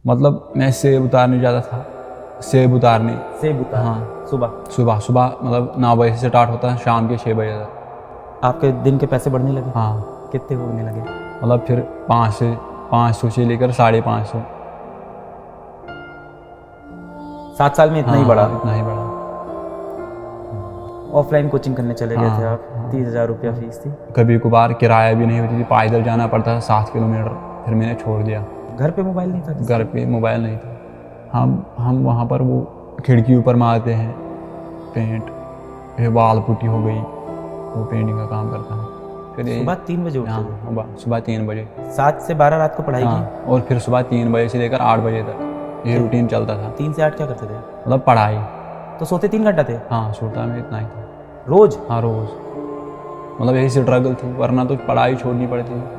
मतलब मैं सेब उतारने जाता था, सेब उतारने। हाँ, सुबह सुबह सुबह मतलब 9 बजे से स्टार्ट होता है, शाम के 6 बजे तक। आपके दिन के पैसे बढ़ने लगे? हाँ, कितने होने लगे? मतलब फिर 500 से लेकर 550। 7 साल में इतना ही बढ़ा? इतना ही बढ़ा। ऑफलाइन कोचिंग करने चले गए थे आप? 30,000 रुपया फीस थी। कभी कभार किराया भी नहीं होती थी, पैदल जाना पड़ता था 7 किलोमीटर, फिर मैंने छोड़ दिया। घर पे मोबाइल नहीं था? घर पे मोबाइल नहीं था। हम वहाँ पर वो खिड़की ऊपर मारते हैं पेंट, फिर वाल पुट्टी हो गई, वो पेंटिंग का काम करता है। फिर सुबह 3 बजे उठते थे? हाँ, सुबह 3 बजे। 7 से 12 रात को पढ़ाई की? और फिर सुबह 3 बजे से लेकर 8 बजे तक ये रूटीन चलता था। 3 से 8 क्या करते थे? मतलब पढ़ाई। तो सोते 3 घंटा थे? हाँ, सोता मैं इतना ही था रोज? हाँ, रोज। मतलब यही स्ट्रगल थी, वरना तो पढ़ाई छोड़नी पड़ती थी।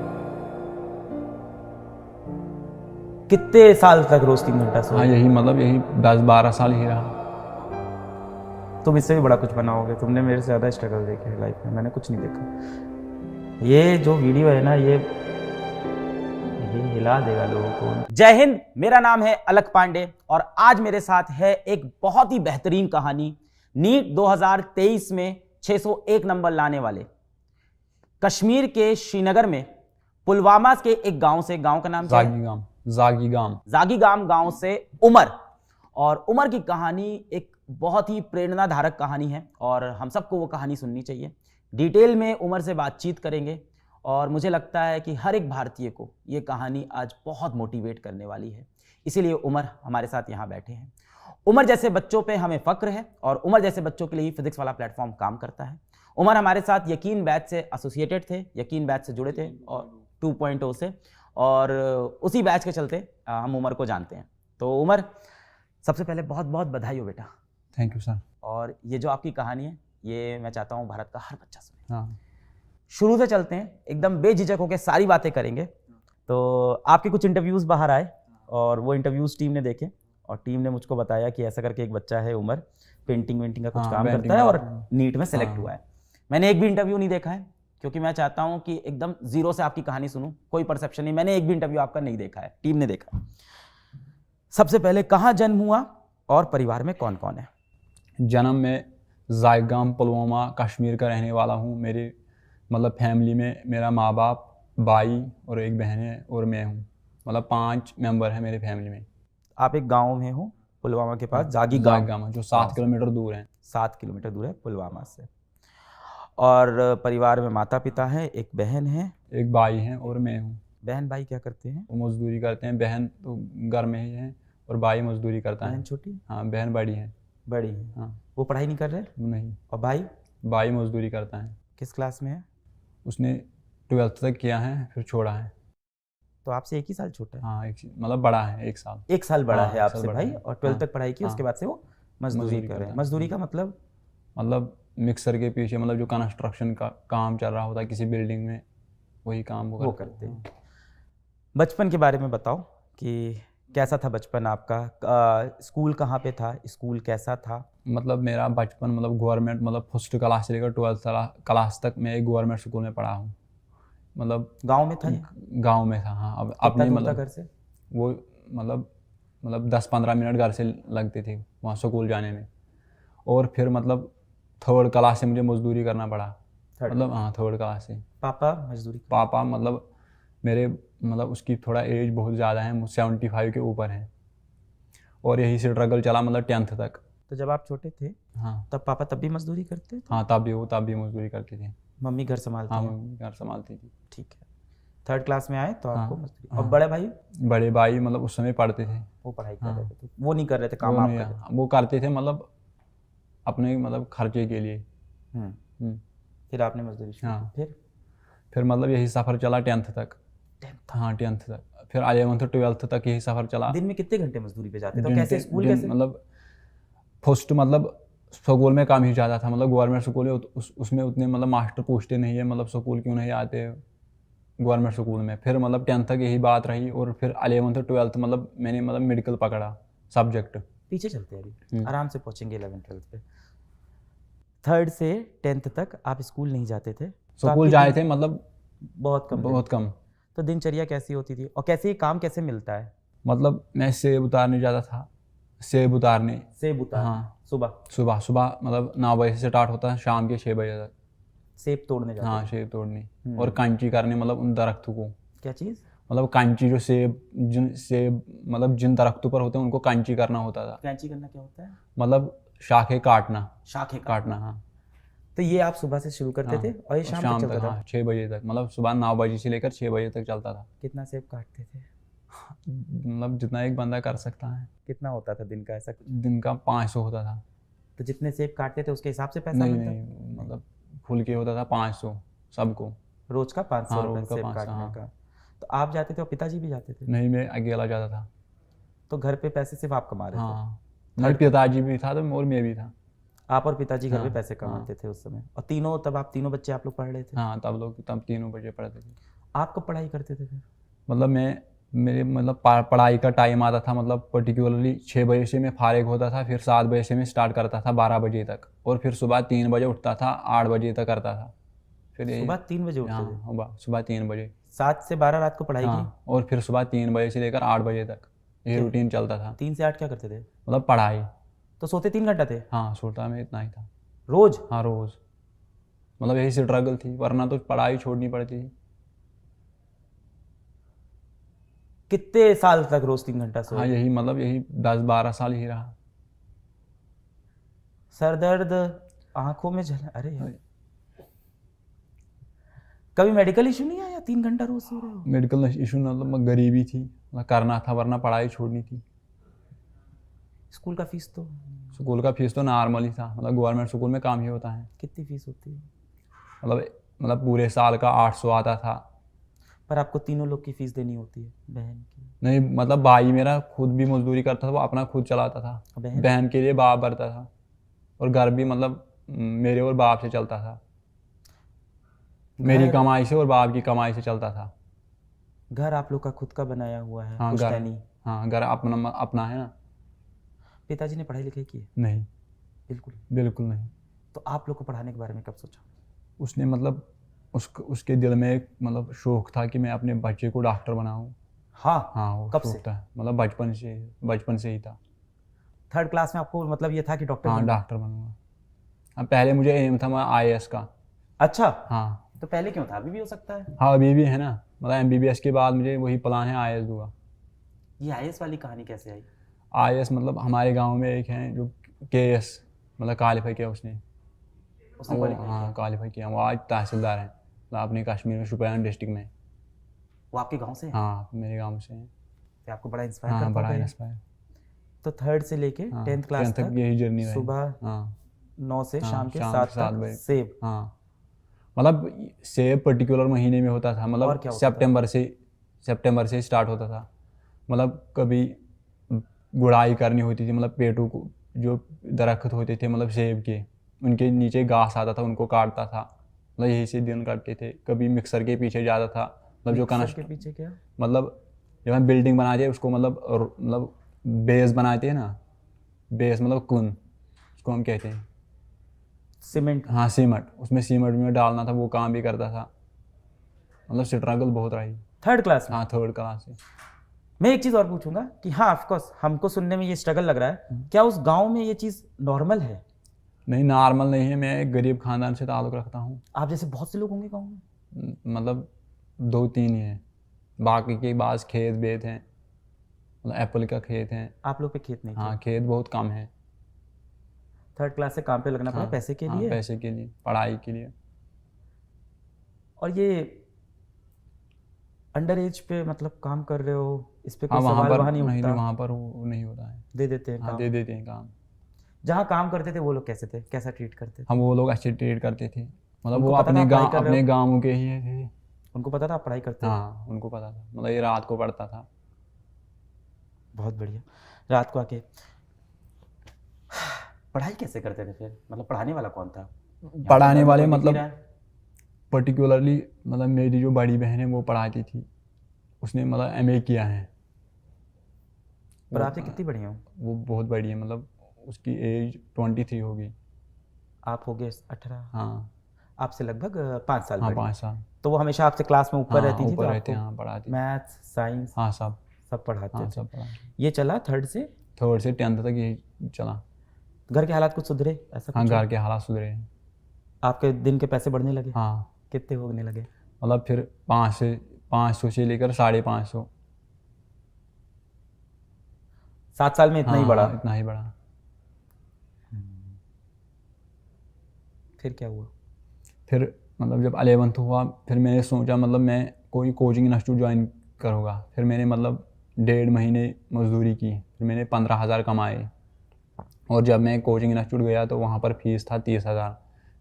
कितने साल तक रोज 3 घंटा सोए? हाँ, यही 10-12 साल ही रहा। तुम इससे भी बड़ा कुछ बना होगे, तुमने मेरे से ज़्यादा स्ट्रगल देखे है लाइफ में, मैंने कुछ नहीं देखा। ये जो वीडियो है ना, ये हिला देगा लोगों को। जय हिंद, मेरा नाम है अलक पांडे और आज मेरे साथ है एक बहुत ही बेहतरीन कहानी। नीट 2023 में 601 नंबर लाने वाले कश्मीर के श्रीनगर में पुलवामा के एक गांव से, गांव का नाम क्या है? जागीगाम गांव से उमर। और उमर की कहानी एक बहुत ही प्रेरणाधारक कहानी है और हम सबको वो कहानी सुननी चाहिए। डिटेल में उमर से बातचीत करेंगे और मुझे लगता है कि हर एक भारतीय को ये कहानी आज बहुत मोटिवेट करने वाली है, इसीलिए उमर हमारे साथ यहाँ बैठे हैं। उमर जैसे बच्चों पे हमें फक्र है और उमर जैसे बच्चों के लिए ही फिजिक्स वाला प्लेटफॉर्म काम करता है। उमर हमारे साथ यकीन बैच से एसोसिएटेड थे, यकीन बैच से जुड़े थे और 2.0 से, और उसी बैच के चलते हम उमर को जानते हैं। तो उमर, सबसे पहले बहुत बहुत बधाई हो बेटा। Thank you sir. और ये जो आपकी कहानी है, ये मैं चाहता हूँ भारत का हर बच्चा सुने। हाँ, शुरू से चलते हैं, एकदम बेझिझक होकर सारी बातें करेंगे। तो आपके कुछ इंटरव्यूज़ बाहर आए और वो इंटरव्यूज़ टीम ने देखे और टीम ने मुझको बताया कि ऐसा करके एक बच्चा है उमर, पेंटिंग वेंटिंग का कुछ काम करता है और नीट में सेलेक्ट हुआ है। मैंने एक भी इंटरव्यू नहीं देखा है क्योंकि मैं चाहता हूँ कि एकदम जीरो से आपकी कहानी सुनूं, कोई परसेप्शन नहीं। मैंने एक भी इंटरव्यू आपका नहीं देखा है, टीम ने देखा। सबसे पहले कहाँ जन्म हुआ और परिवार में कौन कौन है? जन्म में जागीगाम पुलवामा कश्मीर का रहने वाला हूँ। मेरे मतलब फैमिली में मेरा माँ बाप, भाई और एक बहन है और मैं हूँ। मतलब 5 मेंबर हैं मेरे फैमिली में। आप एक गांव में हो पुलवामा के पास, जागीगाम, जो 7 किलोमीटर दूर है। 7 किलोमीटर दूर है पुलवामा से। और परिवार में माता पिता है, एक बहन है, एक भाई है और मैं हूँ। बहन भाई क्या करते हैं? वो मजदूरी करते हैं। बहन तो घर में ही है और भाई मजदूरी करता है। बहन छोटी? हाँ, बहन बड़ी है। बड़ी है। हाँ, वो पढ़ाई नहीं कर रहे? नहीं। और भाई? भाई मजदूरी करता है। किस क्लास में है? उसने 12th तक किया है, फिर छोड़ा है। तो आपसे 1 ही साल छोटा है? हाँ, मतलब बड़ा है 1 साल। 1 साल बड़ा हाँ, है आपसे भाई। और 12th तक पढ़ाई की, उसके बाद से वो मजदूरी कर रहे हैं। मजदूरी का मतलब मिक्सर के पीछे, मतलब जो कंस्ट्रक्शन का काम चल रहा होता है किसी बिल्डिंग में, वही काम वो करते हैं। बचपन के बारे में बताओ कि कैसा था बचपन आपका? स्कूल कहाँ पे था? स्कूल कैसा था? मतलब मेरा बचपन मतलब गवर्नमेंट, मतलब फर्स्ट क्लास से लेकर 12th क्लास तक मैं एक गवर्नमेंट स्कूल में पढ़ा हूँ। मतलब गांव में था? गांव में था। हाँ, अब अपने मतलब घर से वो मतलब 10-15 मिनट घर से लगते थे वहाँ स्कूल जाने में। और फिर मतलब 3rd क्लास से मुझे मजदूरी करना पड़ा। मतलब हाँ, 3rd क्लास से। पापा मजदूरी? पापा मतलब मेरे मतलब उसकी थोड़ा एज बहुत ज़्यादा है, 75 के ऊपर है। और यही स्ट्रगल चला मतलब 10th तक। तो जब आप छोटे थे, हाँ, तब पापा तब भी मजदूरी करते थे? हाँ, तब भी मजदूरी करते थे। मम्मी घर संभालती? हाँ, मम्मी घर संभालती थी। ठीक है। 3rd क्लास में आए तो आपको मजदूरी। और बड़े भाई मतलब उस समय पढ़ते थे, वो पढ़ाई कर रहे थे, वो नहीं कर रहे थे काम? आप कर रहे थे? वो करते थे मतलब अपने मतलब खर्चे के लिए। फिर आपने मजदूरी शुरू की? फिर मतलब यही सफ़र चला 10th तक। हाँ, 10th तक। फिर 11th 12th तक यही सफ़र चला। दिन में कितने घंटे मजदूरी पे जाते थे? तो कैसे स्कूल कैसे? मतलब फर्स्ट मतलब स्कूल में काम ही ज़्यादा था। मतलब गवर्नमेंट स्कूल है, उसमें उतने मतलब मास्टर पूछते नहीं है मतलब स्कूल क्यों नहीं आते गवर्नमेंट स्कूल में। फिर मतलब 10th तक यही बात रही और फिर 11th 12th मतलब मैंने मतलब मेडिकल पकड़ा सब्जेक्ट। पीछे चलते हैं, अभी आराम से पहुँचेंगे 11th 12th पे। 3rd से 10th तक आप स्कूल नहीं जाते थे? स्कूल जाए थे मतलब बहुत कम। बहुत कम। तो दिनचर्या कैसी होती थी और कैसे काम कैसे मिलता है? मतलब मैं सेब उतारने जाता था, सेब उतारने। सेब उतार हाँ सुबह सुबह सुबह मतलब 9 बजे से स्टार्ट होता है, शाम के 6 बजे तक। सेब तोड़ने जाते हाँ थे। सेब तोड़ने और कैंची करने, मतलब उन दरख्तों को, क्या चीज? मतलब कैंची जो सेब मतलब जिन दरख्तों पर होते हैं उनको कैंची करना होता था। कैंची करना क्या होता है? मतलब शाखें काटना, शाखें काटना हाँ। तो ये आप सुबह से शुरू करते हाँ थे और ये शाम तक चलता था? हाँ 6 बजे तक, मतलब सुबह 9 बजे से लेकर 6 बजे तक चलता था। कितना सेब काटते थे? मतलब जितना एक बंदा कर सकता है। कितना होता था दिन का ऐसा कुछ? दिन का 500 होता था। तो जितने सेब काटते थे उसके हिसाब से पैसा नहीं मिलता? नहीं, मतलब फुल के होता था 500 सबको। रोज का 500 हाँ रुपये रोज का सेब 500 काटने हाँ। का। तो आप जाते थे और पिताजी भी जाते थे? नहीं मैं अकेला जाता था। तो घर पे पैसे सिर्फ आप कमा रहे थे? हाँ नहीं, पिताजी भी था तो और मैं भी था। आप और पिताजी घर पे हाँ, पैसे कमाते थे उस समय? और तीनों, तब आप तीनों बच्चे आप लोग पढ़ रहे थे? हाँ तब 3 बजे पढ़ते थे। आप कब पढ़ाई करते थे फिर? मतलब मेरे मतलब पढ़ाई का टाइम आता था, मतलब पर्टिकुलरली 6 बजे से मैं फारिग होता था, फिर 7 बजे से मैं स्टार्ट करता था 12 बजे तक, और फिर सुबह 3 बजे उठता था, 8 बजे तक करता था। फिर यही सुबह 3 बजे उठते थे? हाँ सुबह 3 बजे। 7 से 12 रात को पढ़ाई की? हाँ और फिर सुबह 3 बजे से लेकर 8 बजे तक ये रूटीन चलता था। 3 से 8 क्या करते थे? मतलब पढ़ाई। तो सोते 3 घंटा थे हाँ सोता मैं इतना ही था रोज? हाँ रोज़। मतलब यही स्ट्रगल थी, वरना तो पढ़ाई छोड़नी पड़ती थी। कितने साल तक रोज 3 घंटा हाँ सोए? यही मतलब यही 10-12 साल ही रहा। सर दर्द, आंखों में जलन, अरे यार। कभी मेडिकल इशू नहीं आया? 3 घंटा रोज सो रहे हो? मेडिकल इशू मतलब गरीबी थी, मतलब करना था, वरना पढ़ाई छोड़नी थी। स्कूल का फीस तो? स्कूल का फीस तो नॉर्मल ही था, मतलब गवर्नमेंट स्कूल में काम ही होता है। कितनी फीस होती है? मतलब पूरे साल का 800 आता था। पर आपको तीनों लोग की फीस देनी होती है, बहन की? नहीं मतलब भाई मेरा खुद भी मजदूरी करता था, वो अपना खुद चलाता था। बहन? बहन के लिए बाप भरता था, और घर भी मतलब मेरे और बाप से चलता था। मेरी घर? कमाई से और बाप की कमाई से चलता था। घर आप लोग का खुद का बनाया हुआ है? हाँ घर, पुश्तैनी? हाँ घर अपना अपना है ना। पिताजी ने पढ़ाई लिखाई की है? नहीं बिल्कुल? बिल्कुल नहीं। तो आप लोग को पढ़ाने के बारे में कब सोचा? उसने मतलब उसके दिल में एक मतलब शौक था कि मैं अपने बच्चे को डॉक्टर बनाऊं। हाँ? हाँ वो कब शौक से? था, मतलब बचपन से ही था। 3rd क्लास में आपको मतलब ये था कि डॉक्टर हाँ बनना? डॉक्टर बनूंगा। हाँ पहले मुझे एम था मैं IAS का। अच्छा, हाँ तो पहले क्यों था? अभी भी हो सकता है। हाँ अभी भी है ना, मतलब MBBS के बाद मुझे वही प्लान है, IAS दूंगा। ये IAS वाली कहानी कैसे आई? IAS मतलब हमारे गांव में एक है जो KS मतलब क्वालिफाई किया उसने। उसने वो qualify हाँ क्वालिफाई किया, वो आज तहसीलदार हैं, मतलब अपने कश्मीर में शोपियान डिस्ट्रिक्ट में। वो आपके गांव से है? हाँ मेरे गांव से हैं। तो आपको बड़ा इंस्पायर हाँ करता बड़ा होगा ये। इंस्पायर। तो 3rd से लेके हाँ 10th क्लास 10th तक तक यही जर्नी रही। सुबह हाँ 9 से हाँ, शाम के शाम 7 के 7 तक बजे। सेब? हाँ मतलब सेब पर्टिकुलर महीने में होता था, और मतलब क्या होता था? सितंबर से स्टार्ट होता था। मतलब कभी गुड़ाई करनी होती थी, मतलब पेड़ों को, जो दरख्त होते थे मतलब सेब के, उनके नीचे घास आता था, उनको काटता था, मतलब यही से दिन काटते थे। कभी मिक्सर के पीछे जाता था, मतलब जो मिक्सर के पीछे क्या? मतलब जब हम बिल्डिंग बनाते हैं उसको मतलब बेस बनाते हैं ना, बेस मतलब कुन, उसको हम कहते हैं। सीमेंट? हाँ सीमेंट, उसमें सीमेंट में डालना था, वो काम भी करता था। मतलब स्ट्रगल बहुत रही। 3rd क्लास में? हाँ 3rd क्लास से। मैं एक चीज और पूछूंगा कि हाँ ऑफकोर्स हमको सुनने में ये स्ट्रगल लग रहा है, क्या उस गांव में ये चीज नॉर्मल है? नहीं नॉर्मल नहीं है, मैं एक गरीब खानदान से ताल्लुक़ रखता हूँ। आप जैसे बहुत से लोग होंगे गांव में? मतलब 2-3 ही हैं, बाकी के पास खेत बेत हैं, मतलब एप्पल का खेत है। आप लोग पे खेत नहीं हाँ थे? खेत बहुत कम है। 3rd क्लास से काम पे लगना पड़ा हाँ पैसे के हाँ लिए? पैसे के लिए, पढ़ाई के लिए। और ये अंडर एज पे मतलब काम कर रहे हो, इस पे हाँ कोई वहाँ सवाल पर वहाँ नहीं नहीं, उठता? वहाँ पर वो नहीं होता है। दे देते हैं हाँ काम? दे देते हैं काम। जहाँ काम करते थे वो लोग कैसे थे, कैसा ट्रीट करते थे? हम वो लोग अच्छे ट्रीट करते थे, मतलब उनको वो पता था आप पढ़ाई कर रहे अपने हो? गाँव के ही थे। उनको पता था आप पढ़ाई करते हो? हाँ उनको पता था, मतलब ये रात को पढ़ता था। बहुत बढ़िया। रात को आके पढ़ाई कैसे करते थे फिर? मतलब पढ़ाने वाला कौन था? पढ़ाने वाले कोई दिख नहीं मतलब रहा है। पर्टिकुलरली मतलब मेरी जो बड़ी बहन है वो पढ़ाती थी, उसने मतलब MA किया है। पर आपसे कितनी बड़ी हो? वो बहुत बड़ी है, मतलब उसकी एज 23 होगी। आप हो गए 18? हाँ आपसे लगभग 5 साल हाँ बड़ी। 5 साल। तो वो हमेशा आपसे क्लास में ऊपर हाँ रहती थी? ऊपर तो रहते आपको हैं, हाँ पढ़ाती। मैथ्स साइंस हाँ सब सब पढ़ाते हाँ थे। सब पढ़ा। ये चला 3rd से? 3rd से 10th तक यही चला। घर के हालात कुछ सुधरे ऐसा हाँ कुछ? घर के हालात सुधरे हैं। आपके दिन के पैसे बढ़ने लगे? हाँ कितने होने लगे? मतलब फिर 500 से लेकर 550। 7 साल में इतना ही बढ़ा? हाँ इतना ही बढ़ा। फिर क्या हुआ? फिर मतलब जब 11th हुआ फिर मैंने सोचा मतलब मैं कोई कोचिंग इंस्टीट्यूट ज्वाइन करूँगा। फिर मैंने मतलब 1.5 महीने मजदूरी की, फिर मैंने 15,000 कमाए। और जब मैं कोचिंग इंस्टीट्यूट गया तो वहाँ पर फीस था 30,000।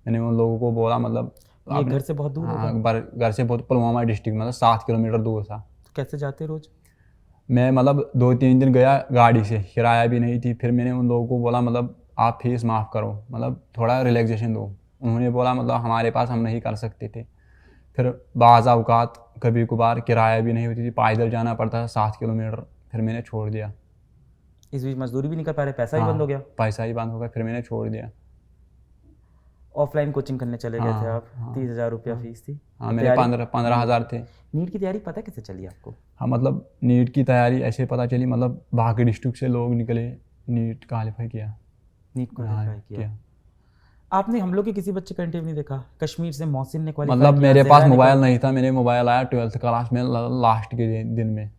मैंने उन लोगों को बोला मतलब ये घर से बहुत दूर होगा? हाँ घर से बहुत, पुलवामा डिस्ट्रिक्ट मतलब 7 किलोमीटर दूर था। तो कैसे जाते रोज? मैं मतलब 2-3 दिन गया गाड़ी से, किराया भी नहीं थी। फिर मैंने उन लोगों को बोला मतलब आप फीस माफ़ करो, मतलब थोड़ा रिलैक्सेशन दो। उन्होंने बोला मतलब हमारे पास हम नहीं कर सकते थे। फिर बाज़ औक़ात कभी कभार किराया भी नहीं होती थी, पैदल जाना पड़ता था 7 किलोमीटर। फिर मैंने छोड़ दिया। इस बीच मजदूरी भी नहीं कर पा रहे, पैसा ही हाँ बंद हो गया? पैसा ही बंद हो गया, फिर मैंने छोड़ दिया। ऑफलाइन कोचिंग करने चले गए थे हाँ, आप? हाँ, 30,000 रुपया फीस थी? हाँ मेरे 15,000 थे। नीट की तैयारी पता कैसे चली आपको? हाँ मतलब नीट की तैयारी ऐसे पता चली, मतलब बाकी डिस्ट्रिक्ट से लोग निकले, नीट क्वालिफाई किया। नीट क्वालिफाई हाँ, किया। आपने हम लोग के किसी बच्चे का इंटरव्यू नहीं देखा? कश्मीर से मोहसिन ने क्वालिफाई मतलब किया, मेरे ज़हरा पास ने मोबाइल qualify- नहीं था। मेरे मोबाइल आया 12th क्लास में लास्ट के दिन में,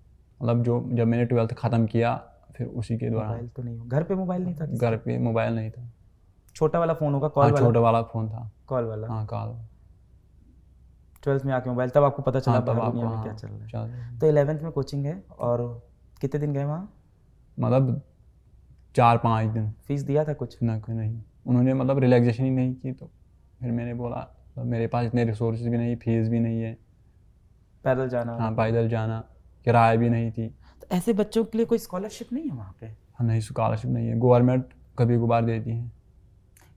मतलब जब मैंने 12th ख़त्म किया फिर उसी के दौरान। मोबाइल तो नहीं हो, घर पे मोबाइल नहीं था किसी घर का? पे मोबाइल नहीं था। छोटा वाला फोन होगा, कॉल हाँ वाला? छोटा वाला फ़ोन था। कॉल वाला। हाँ कॉल। 12th में आके मोबाइल, तब आपको पता चला हाँ तब बाहर आपको दुनिया में हाँ क्या चल रहा है। चल तो 11th में कोचिंग है, और कितने दिन गए वहाँ? मतलब 4-5 दिन। फीस दिया था कुछ? ना कोई नहीं, उन्होंने मतलब रिलैक्सेशन ही नहीं की। तो फिर मैंने बोला मतलब मेरे पास इतने रिसोर्सेज भी नहीं, फीस भी नहीं है। पैदल जाना? हाँ पैदल जाना, किराया भी नहीं थी। तो ऐसे बच्चों के लिए कोई स्कॉलरशिप नहीं है वहाँ पे? हाँ नहीं स्कॉलरशिप नहीं है, गवर्नमेंट कभी कभार देती है।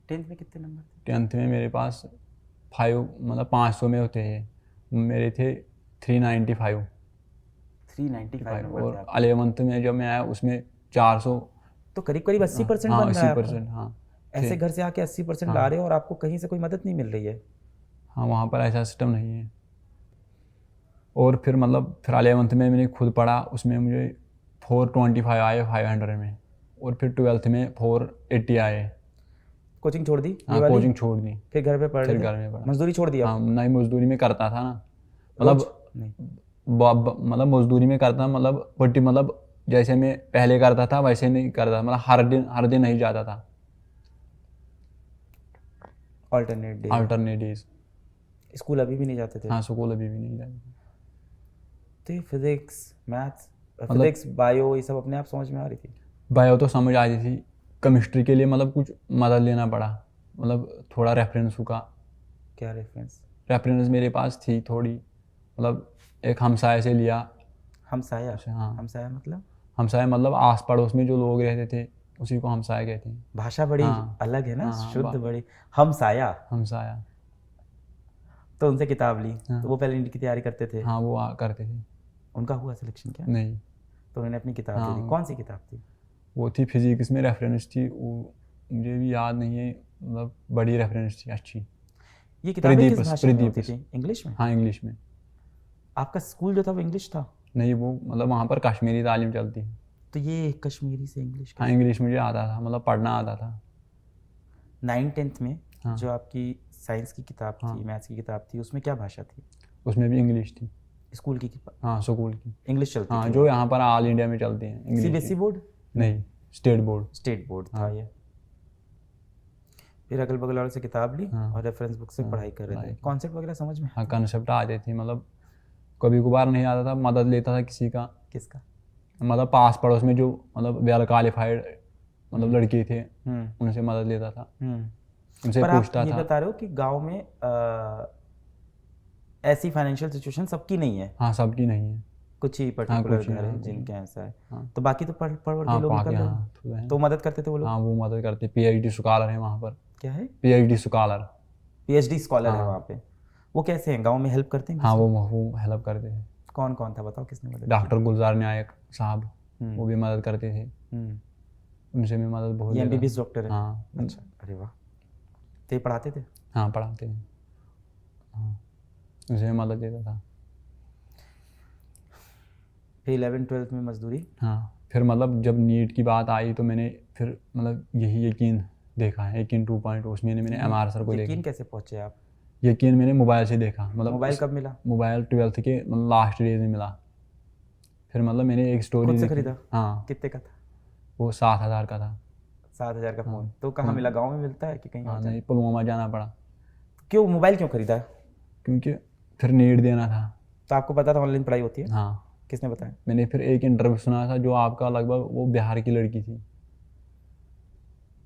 10th में कितने नंबर थे? 10th में मेरे पास 5 मतलब 500 में होते हैं, मेरे थे 395। 395 नंबर थे और आपके। 11th में जब मैं आया उसमें 400। तो करीब करीब 80% हाँ बन रहा है 80%। आपका। हाँ ऐसे थे। घर से आके 80% ला रहे हो और आपको कहीं से कोई मदद नहीं मिल रही है? हाँ वहाँ पर ऐसा सिस्टम नहीं है। और फिर मतलब फिर 11th में मैंने खुद पढ़ा, उसमें मुझे 425 आए 500 में। और फिर 12th में 480 आए। कोचिंग छोड़ दी ये हाँ वाली? कोचिंग छोड़ दी, फिर घर पे पढ़ फिर रहे घर थे? में पढ़ा। मजदूरी छोड़ दी हाँ आप? नहीं मजदूरी में करता था ना, रोज? मतलब नहीं। मतलब मजदूरी में करता, मतलब बट्टी मतलब जैसे मैं पहले करता था वैसे नहीं करता, मतलब हर दिन नहीं जाता था। Alternate day? Alternate days. School अभी भी नहीं जाते थे? हाँ स्कूल अभी भी नहीं जाता। तो फिजिक्स, मैथ्स, मतलब फिजिक्स बायो ये सब अपने आप समझ में आ रही थी? बायो तो समझ आती थी, केमिस्ट्री के लिए मतलब कुछ मदद लेना पड़ा, मतलब थोड़ा रेफरेंस का। क्या रेफरेंस? रेफरेंस मेरे पास थी थोड़ी, मतलब एक हमसाये से लिया। हमसाया? हाँ हमसाया मतलब? हमसाया मतलब आस पड़ोस में जो लोग रहते थे उसी को हमसाया कहते हैं। भाषा बड़ी हाँ, अलग है ना, हाँ, शुद्ध बड़ी। हमसाया? हमसाया। तो उनसे किताब ली, हाँ, तो वो पहले नीट की तैयारी करते थे? हाँ वो करते थे। उनका हुआ सिलेक्शन क्या? नहीं तो उन्होंने अपनी किताब दे दी। हाँ। कौन सी किताब थी? वो थी फिजिक्स में रेफरेंस थी, वो मुझे भी याद नहीं है, मतलब बड़ी रेफरेंस थी अच्छी। ये किताबें किस प्रदीपस भाषा में होती प्रदीपस। थी? इंग्लिश में? हाँ इंग्लिश में। आपका स्कूल जो था वो इंग्लिश था? नहीं वो मतलब वहाँ पर कश्मीरी तालीम चलती है। तो ये कश्मीरी से इंग्लिश हाँ इंग्लिश मुझे आता था, मतलब पढ़ना आता था। 9th-10th में हाँ। जो आपकी साइंस की किताब हाँ। थी, मैथ्स की किताब थी, उसमें क्या भाषा थी? उसमें भी इंग्लिश थी। स्कूल की किताब हाँ स्कूल की। इंग्लिश चलती हाँ थी? जो यहाँ पर ऑल इंडिया में चलती हैं इंग्लिश सीबीएसई की। बोर्ड? नहीं स्टेट बोर्ड। स्टेट बोर्ड था हाँ। ये। फिर अगल बगल वालों से किताब ली हाँ। और रेफरेंस बुक से हाँ, पढ़ाई कर रहे पढ़ाई थे। की। कॉन्सेप्ट वगैरह समझ में? हाँ कंसेप्ट आ जाती थी, मतलब कभी कभार नहीं आता था, मदद लेता था किसी का। किसका? मतलब पास पड़ोस में जो मतलब वेल क्वालिफाइड मतलब लड़के थे उनसे मदद लेता था, उनसे पर आप पूछता ये था। बता रहे हो कि गांव में ऐसी फाइनेंशियल सिचुएशन सबकी नहीं है? हाँ सबकी नहीं है। कुछ ही पर्टिकुलर कुछ ही, घर हाँ, है कुछ जिनके ऐसा है। हाँ। तो बाकी तो पढ़ पढ़ हाँ के लोग पाके निकल रहे हाँ हैं। तो हैं। तो मदद करते थे वो लोग? हाँ वो मदद करते, PhD स्कॉलर है वहाँ पर। क्या है? PhD scholar. PhD स्कॉलर है हाँ। वहाँ पे? वो कैसे हैं, गांव में हेल्प करते हैं? हाँ वो हेल्प करते थे। कौन कौन था बताओ, किसने मदद की? डॉक्टर गुलजार नायक साहब, हम्म। वो भी मदद करते थे। हम्म। उनसे भी मदद बहुत ये लेता MBBS था। डॉक्टर है? हाँ अच्छा, अरे वाह। तो ये पढ़ाते थे? हाँ पढ़ाते हैं। हाँ उनसे भी मदद लेता था। फिर 11th-12th में मजदूरी। हाँ, फिर मतलब जब नीट की बात आई तो मैंने फिर मतलब यही यकीन देखा है, यकीन 2.0, उसमें मैंने MR सर को यकीन देखा। कैसे पहुंचे आप? यकीन मैंने मोबाइल से देखा, मतलब मोबाइल कब मिला? मोबाइल 12th के मतलब लास्ट डेज में मिला। फिर मतलब मैंने एक स्टोरी खुद से देखी। खरीदा? हाँ, कितने का था? वो 7,000 का था। 7,000 का हाँ, फ़ोन। तो कहाँ मिला? गांव में मिलता है कि कहीं हाँ और? नहीं, पुलवामा जाना पड़ा क्यों मोबाइल क्यों खरीदा? क्योंकि फिर नीट देना था। तो आपको पता था ऑनलाइन पढ़ाई होती है? हाँ, किसने बताया? मैंने फिर एक इंटरव्यू सुना था जो आपका, लगभग वो बिहार की लड़की थी,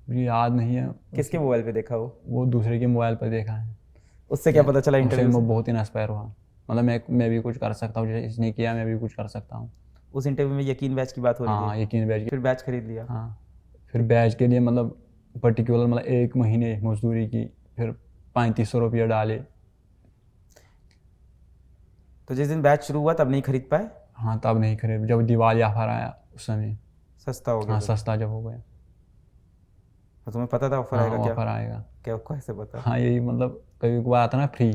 मुझे याद नहीं है। किसके मोबाइल पे देखा वो? वो दूसरे के मोबाइल पर देखा है। उससे क्या पता चला उससे इंटरव्यू से? मैं बहुत इंस्पायर हुआ, मतलब मैं भी कुछ कर सकता हूँ, जैसे इसने किया मैं भी कुछ कर सकता हूँ। उस इंटरव्यू में यकीन बैच की बात हो रही हाँ, थी? यकीन बैच। फिर बैच खरीद लिया? हाँ, फिर बैच के लिए मतलब पर्टिकुलर मतलब 1 महीने मजदूरी की, फिर 3500 रुपये डाले। तो जिस दिन बैच शुरू हुआ तब नहीं खरीद पाए? हाँ, तब नहीं खरीद, जब दिवाली ऑफर आया उस समय। सस्ता हो गया हाँ, तो? सस्ता जब हो गया। तो तुम्हें पता था ऑफर हाँ, आएगा? क्या ऑफर आएगा। क्या कैसे पता? हाँ, यही मतलब कभी कभार आता ना फ्री,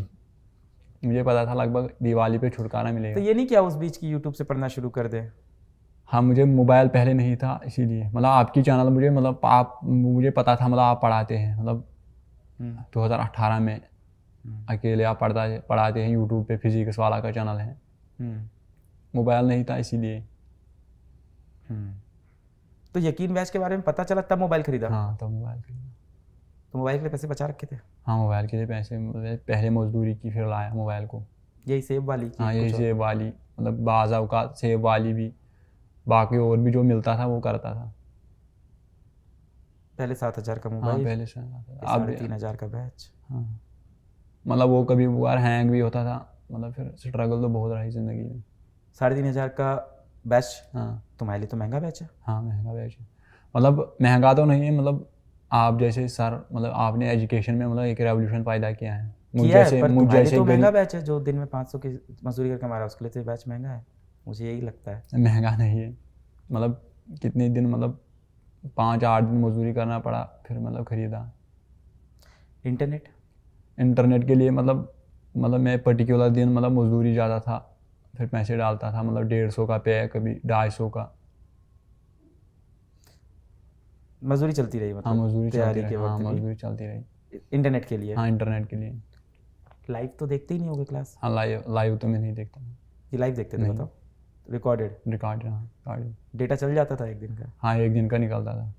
मुझे पता था लगभग दिवाली पे छुटकारा तो मिलेगा। ये नहीं किया उस बीच की यूट्यूब से पढ़ना शुरू कर दे? हाँ, मुझे मोबाइल पहले नहीं था, इसीलिए मतलब आपकी चैनल मुझे मतलब आप, मुझे पता था मतलब आप पढ़ाते हैं, मतलब 2018 में अकेले आप पढ़ाते हैं यूट्यूब पे, फिजिक्स वाला का चैनल है। मोबाइल नहीं था इसीलिए। तो यकीन बैच के बारे में पता चला तब मोबाइल खरीदा? हाँ, तो मोबाइल खरीदा। तो मोबाइल के लिए पैसे बचा रखे थे? हाँ, मोबाइल के लिए पैसे मतलब पहले मजदूरी की, फिर लाया मोबाइल को। यही सेब वाली की? हाँ, यही कुछ और? सेब वाली, मतलब बाज़ औक़ात सेब वाली भी, बाकी और भी जो मिलता था वो करता था। पहले 7,000 का हाँ, मोबाइल, पहले से आता था। फिर अब 3,500 का बैच। हाँ, मतलब वो कभी कभार हैंग भी होता था, मतलब फिर स्ट्रगल तो बहुत रही ज़िंदगी में। 3,500 का बैच? हाँ, तुम्हारे लिए तो महंगा बैच है। हाँ, महंगा बैच है, मतलब महंगा तो नहीं है, मतलब आप जैसे सर, मतलब आपने एजुकेशन में मतलब एक रेवोल्यूशन पैदा किया है। किया है, पर मुझ तुम्हारे लिए जैसे तो महंगा गरीब, बैच है। जो दिन में 500 की मजदूरी करके हमारा, उसके लिए तो बैच महंगा है, मुझे यही लगता है। महंगा नहीं है, मतलब कितने दिन, मतलब 5-8 दिन मजदूरी करना पड़ा, फिर मतलब ख़रीदा। इंटरनेट? इंटरनेट के लिए मतलब मैं पर्टिकुलर दिन मतलब मजदूरी ज़्यादा था, फिर पैसे डालता था, मतलब 150 का पे, कभी 250 का। मजदूरी चलती रही हाँ, मतलब मजदूरी चलती तैयारी रही। के हाँ, वक्त मजदूरी चलती रही। भी? इंटरनेट के लिए? हाँ, इंटरनेट के लिए। लाइव तो देखते ही नहीं होगे क्लास? हाँ, लाइव तो मैं नहीं देखता। ये लाइव देखते थे? नहीं। बताओ। रिकॉर्डेड? रिकॉर्ड, हाँ, रिकॉर्ड। डेटा चल जाता था एक दिन का? हाँ, 1 दिन का निकलता था।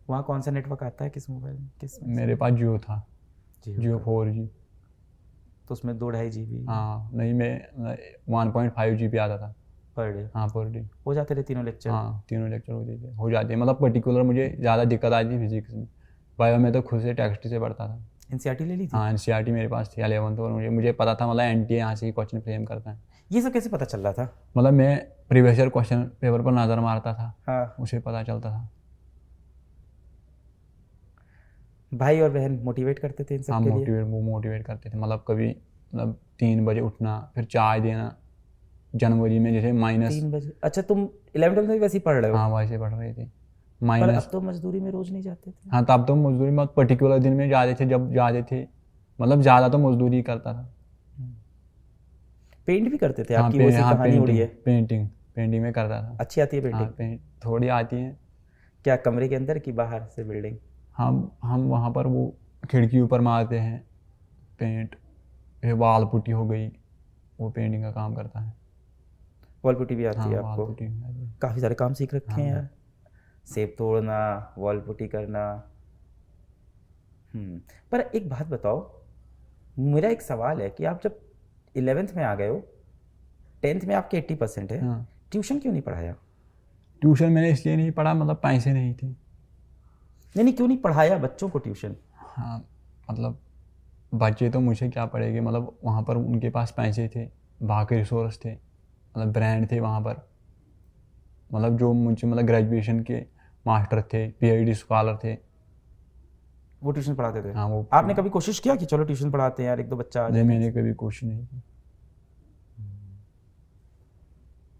वहाँ कौन सा नेटवर्क आता है किस मोबाइल में, किस में? मेरे पास जियो था, जियो का। 4G। तो उसमें 2-2.5 GB हाँ, नहीं, मैं 1.5 GB आता था। Per day? हाँ, पर डे। हो जाते थे तीनों लेक्चर? हाँ, तीनों लेक्चर हो जाते हैं, मतलब पर्टिकुलर मुझे ज़्यादा दिक्कत आई थी फिजिक्स में। बायो में तो खुद से टेक्स्ट से पढ़ता था। NCERT ले ली थी? हाँ, NCERT मेरे पास थी 11th, और मुझे पता था मतलब NTA यहाँ से ही क्वेश्चन फ्रेम करता है। ये सब कैसे पता चल रहा था? मतलब मैं प्रीवियस ईयर क्वेश्चन पेपर पर नज़र मारता था, हाँ। उसे पता चलता था। भाई और बहन मोटिवेट करते थे इन सब हाँ, के लिए? वो मोटिवेट करते थे, मतलब कभी मतलब 3 बजे उठना, फिर चाय देना। जनवरी में जैसे माइनस, 3 बजे? अच्छा, तुम 11th में वैसे ही पढ़ रहे हो? हाँ, वैसे पढ़ रहे थे। पर माइनस, अब तो मजदूरी में रोज नहीं जाते थे? हाँ, तब तो मजदूरी में पर्टिकुलर दिन में जाते थे, जब जाते थे, मतलब ज़्यादा तो मजदूरी करता था। पेंट भी करते थे? हाँ, आपकी वो सी हाँ, कहानी उड़ी है। पेंटिंग में करता था। अच्छी आती है हाँ, पेंटिंग? थोड़ी आती है। क्या कमरे के अंदर की बाहर से बिल्डिंग? हम वहाँ पर वो खिड़की ऊपर मारते हैं पेंट, फिर वाल पुट्टी हो गई, वो पेंटिंग का काम करता है। वॉल पुट्टी भी आती हाँ, है वाल आपको? पुट्टी भी आती है। काफ़ी सारे काम सीख रखे हैं हाँ। यार। सेब तोड़ना, वॉल पुट्टी करना। पर एक बात बताओ, मेरा एक सवाल है कि आप जब 11th में आ गए हो, 10th में आपके 80% है, हाँ, ट्यूशन क्यों नहीं पढ़ाया? ट्यूशन मैंने इसलिए नहीं पढ़ा, मतलब पैसे नहीं थे। नहीं, क्यों नहीं पढ़ाया बच्चों को ट्यूशन? हाँ, मतलब बच्चे तो मुझे क्या पड़ेंगे, मतलब वहाँ पर उनके पास पैसे थे, बाकी रिसोर्स थे, मतलब ब्रांड थे वहाँ पर, मतलब जो मुझे मतलब ग्रेजुएशन के मास्टर थे, PhD स्कॉलर थे। वो ट्यूशन पढ़ाते थे? हाँ, वो आपने कभी कोशिश किया कि चलो ट्यूशन पढ़ाते हैं यार, 1-2 बच्चा आ नहीं, जाए? मैंने कभी कोशिश नहीं की।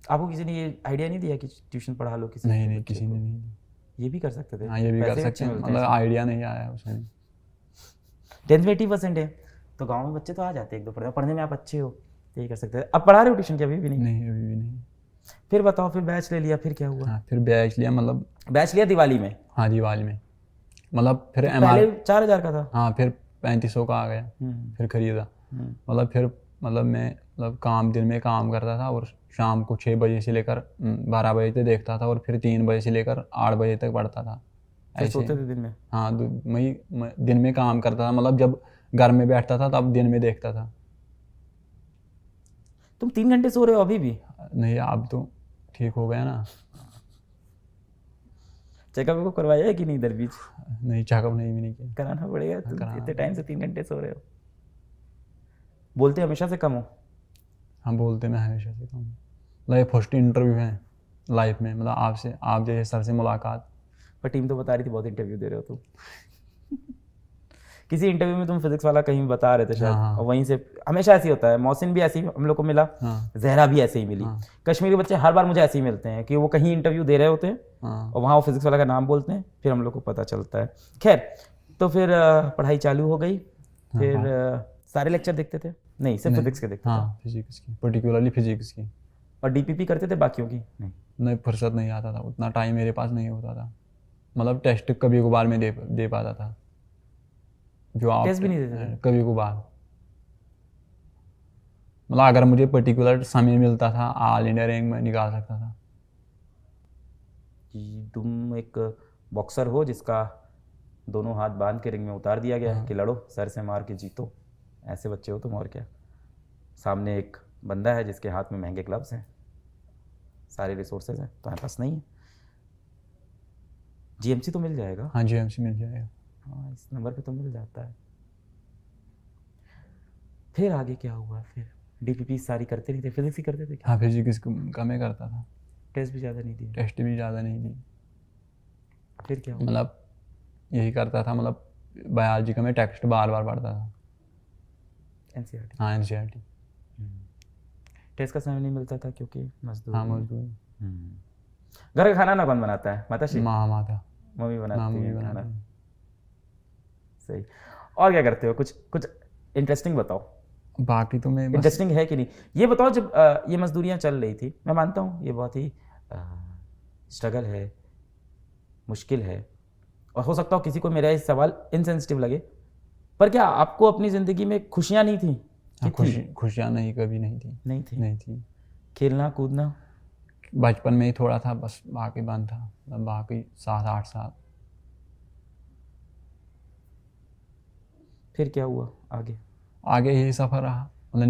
आपको किसी ने ये आइडिया नहीं दिया कि ट्यूशन पढ़ा लो किसी नहीं, बच्चे किसी को? ने नहीं दी। ये भी कर सकते थे? हाँ, ये भी कर पैसे सकते अच्छे हैं, मिलते हैं मतलब आइडिया नहीं आया उसमें। 10th में 80% है तो गांव में बच्चे तो आ जाते हैं 1-2 पढ़ने में आप अच्छे हो, तो यही कर सकते थे। अब पढ़ा रहे हो ट्यूशन? क्या अभी भी नहीं? नहीं, अभी भी नहीं। फिर बताओ, फिर बैच ले लिया, फिर क्या हुआ? हाँ फिर बैच लिया, मतलब बैच लिया दिवाली में? हाँ दिवाली में, मतलब फिर पहले 4,000 का था। हाँ फिर 3500 का आ गया, फिर खरीदा। मतलब फिर मतलब मैं मतलब काम दिन में काम करता था और शाम को 6 बजे से लेकर 12 बजे तक देखता था और फिर 3 बजे से लेकर 8 बजे तक पढ़ता था फिर ऐसे। सोते थे दिन में? हाँ मैं दिन में काम करता था, मतलब जब घर में बैठता था तब दिन में देखता था। तुम 3 घंटे सो रहे हो अभी भी? नहीं अब तो ठीक हो गया ना। चेकअप को करवाया है कि नहीं इधर बीच? नहीं चेकअप नहीं भी नहीं किया। कराना पड़ेगा, तुम कराना इतने टाइम से 3 घंटे सो रहे हो। बोलते हमेशा से कम हो? हम बोलते मैं हमेशा से कम, मतलब ये फर्स्ट इंटरव्यू है लाइफ में, मतलब आपसे, आप जैसे सर से मुलाकात। पर टीम तो बता रही थी बहुत इंटरव्यू दे रहे हो तुम। किसी इंटरव्यू में तुम फिजिक्स वाला कहीं बता रहे थे शायद, हाँ। और वहीं से हमेशा ऐसे ही होता है। मौसिन भी ऐसे ही हम लोग को मिला, हाँ जहरा भी ऐसे ही मिली। हाँ। कश्मीरी बच्चे हर बार मुझे ऐसे ही मिलते हैं कि वो कहीं इंटरव्यू दे रहे होते हैं हाँ और वहाँ वो फिजिक्स वाला का नाम बोलते हैं, फिर हम लोग को पता चलता है। खैर, तो फिर पढ़ाई चालू हो गई, फिर सारे लेक्चर देखते थे? नहीं, सिर्फ फिजिक्स के देखते थे? हाँ फिजिक्स की, पर्टिकुलरली फिजिक्स की। और डीपीपी करते थे बाकियों की? नहीं फुर्सत नहीं आता था, उतना टाइम मेरे पास नहीं होता था। मतलब टेस्ट कभी कभार में दे पाता था, जो आप टेस्ट भी नहीं देते थे? कभी कभार। मतलब अगर मुझे पर्टिकुलर समय मिलता था ऑल इंडिया रैंक में निकाल सकता था। कि तुम एक बॉक्सर हो जिसका दोनों हाथ बांध के रिंग में उतार दिया गया है कि लड़ो, सर से मार के जीतो, ऐसे बच्चे हो तुम। और क्या, सामने एक बंदा है जिसके हाथ में महंगे ग्लव्स हैं, सारे रिसोर्सेज हैं, तुम्हारे पास नहीं है। जीएमसी तो मिल जाएगा। हाँ जीएमसी मिल जाएगा। हाँ, इस नंबर पे तो मिल जाता है। फिर आगे क्या हुआ? फिर डीपीपी सारी करते नहीं थे, फिजिक्स ही करते थे? हाँ फिजिक्स कम ही करता था, टेस्ट भी ज़्यादा नहीं दिए? टेस्ट भी ज़्यादा नहीं दी। फिर क्या हुआ? मतलब यही करता था, मतलब बायोलॉजी का मैं टेक्स्ट बार बार पढ़ता था। एनसीईआरटी? हाँ एनसीईआरटी। टेस्ट का समय नहीं मिलता था क्योंकि मजदूर? हाँ मजदूरी। घर का खाना ना कौन बनाता है? माताश्री? माता मम्मी बनाती है खाना। बनाती है। सही। और क्या करते हो? कुछ कुछ इंटरेस्टिंग बताओ। बाकी तो मैं बस इंटरेस्टिंग है कि नहीं ये बताओ। जब ये मजदूरियां चल रही थी, मैं मानता हूँ ये बहुत ही स्ट्रगल है, मुश्किल है, और हो सकता हो किसी को मेरा ये सवाल इनसेंसिटिव लगे, पर क्या आपको अपनी ज़िंदगी में खुशियाँ नहीं थी? खुशियाँ नहीं, कभी नहीं थी। नहीं थी? नहीं थी। खेलना कूदना? बचपन में ही थोड़ा था बस, बाकी बंद था, मतलब बाकी 7-8 साल। फिर क्या हुआ आगे? आगे यही सफ़र रहा, मतलब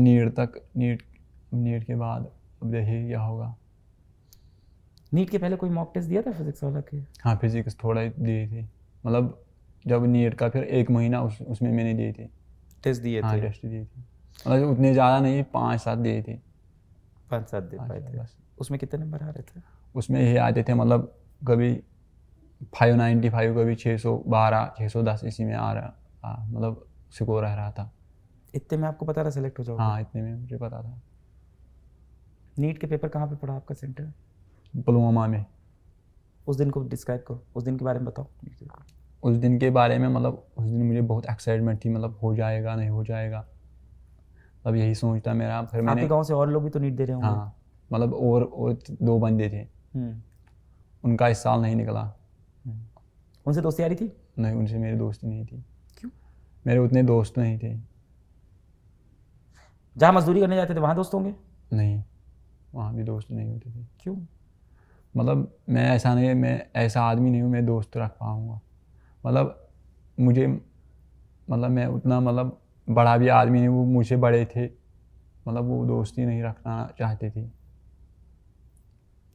नीट के बाद अब देखिए क्या होगा। नीट के पहले कोई मॉक टेस्ट दिया था फिजिक्स वाला के? हाँ फिजिक्स थोड़ा ही दिए थे, मतलब जब नीट का फिर 1 महीना उसमें मैंने दिए थे। टेस्ट दिए हाँ थे? टेस्ट दिए थे, मतलब उतने ज़्यादा नहीं, 5-7 दिए थे। 5-7 दे पाए थे? बस। उसमें कितने नंबर आ रहे थे? उसमें यही आते थे, मतलब कभी 595, कभी 612, 610 इसी में आ रहा, मतलब स्कोर रह रहा था। इतने में आपको पता था सेलेक्ट हो जाओगे? हाँ इतने में मुझे पता था। नीट के पेपर कहाँ पे पड़ा आपका सेंटर? पुलवामा में। उस दिन को डिस्क्राइब करो, उस दिन के बारे में बताओ। उस दिन के बारे में, मतलब उस दिन मुझे बहुत एक्साइटमेंट थी, मतलब हो जाएगा नहीं हो जाएगा, अब यही सोचता मेरा। फिर मैंने आपके गांव से और लोग भी तो नीट दे रहे होंगे? हाँ, मतलब और 2 बंदे थे, उनका इस साल नहीं निकला। उनसे दोस्ती यारी थी? नहीं, उनसे मेरी दोस्ती नहीं थी। क्यों? मेरे उतने दोस्त नहीं थे। जहाँ मजदूरी करने जाते थे वहाँ दोस्त होंगे? नहीं, वहाँ भी दोस्त नहीं होते थे। क्यों? मतलब मैं ऐसा आदमी नहीं हूँ मैं दोस्त रख पाऊँगा, मतलब मुझे, मतलब मैं उतना मतलब बड़ा भी आदमी नहीं, वो मुझसे बड़े थे, मतलब वो दोस्ती नहीं रखना चाहते थे।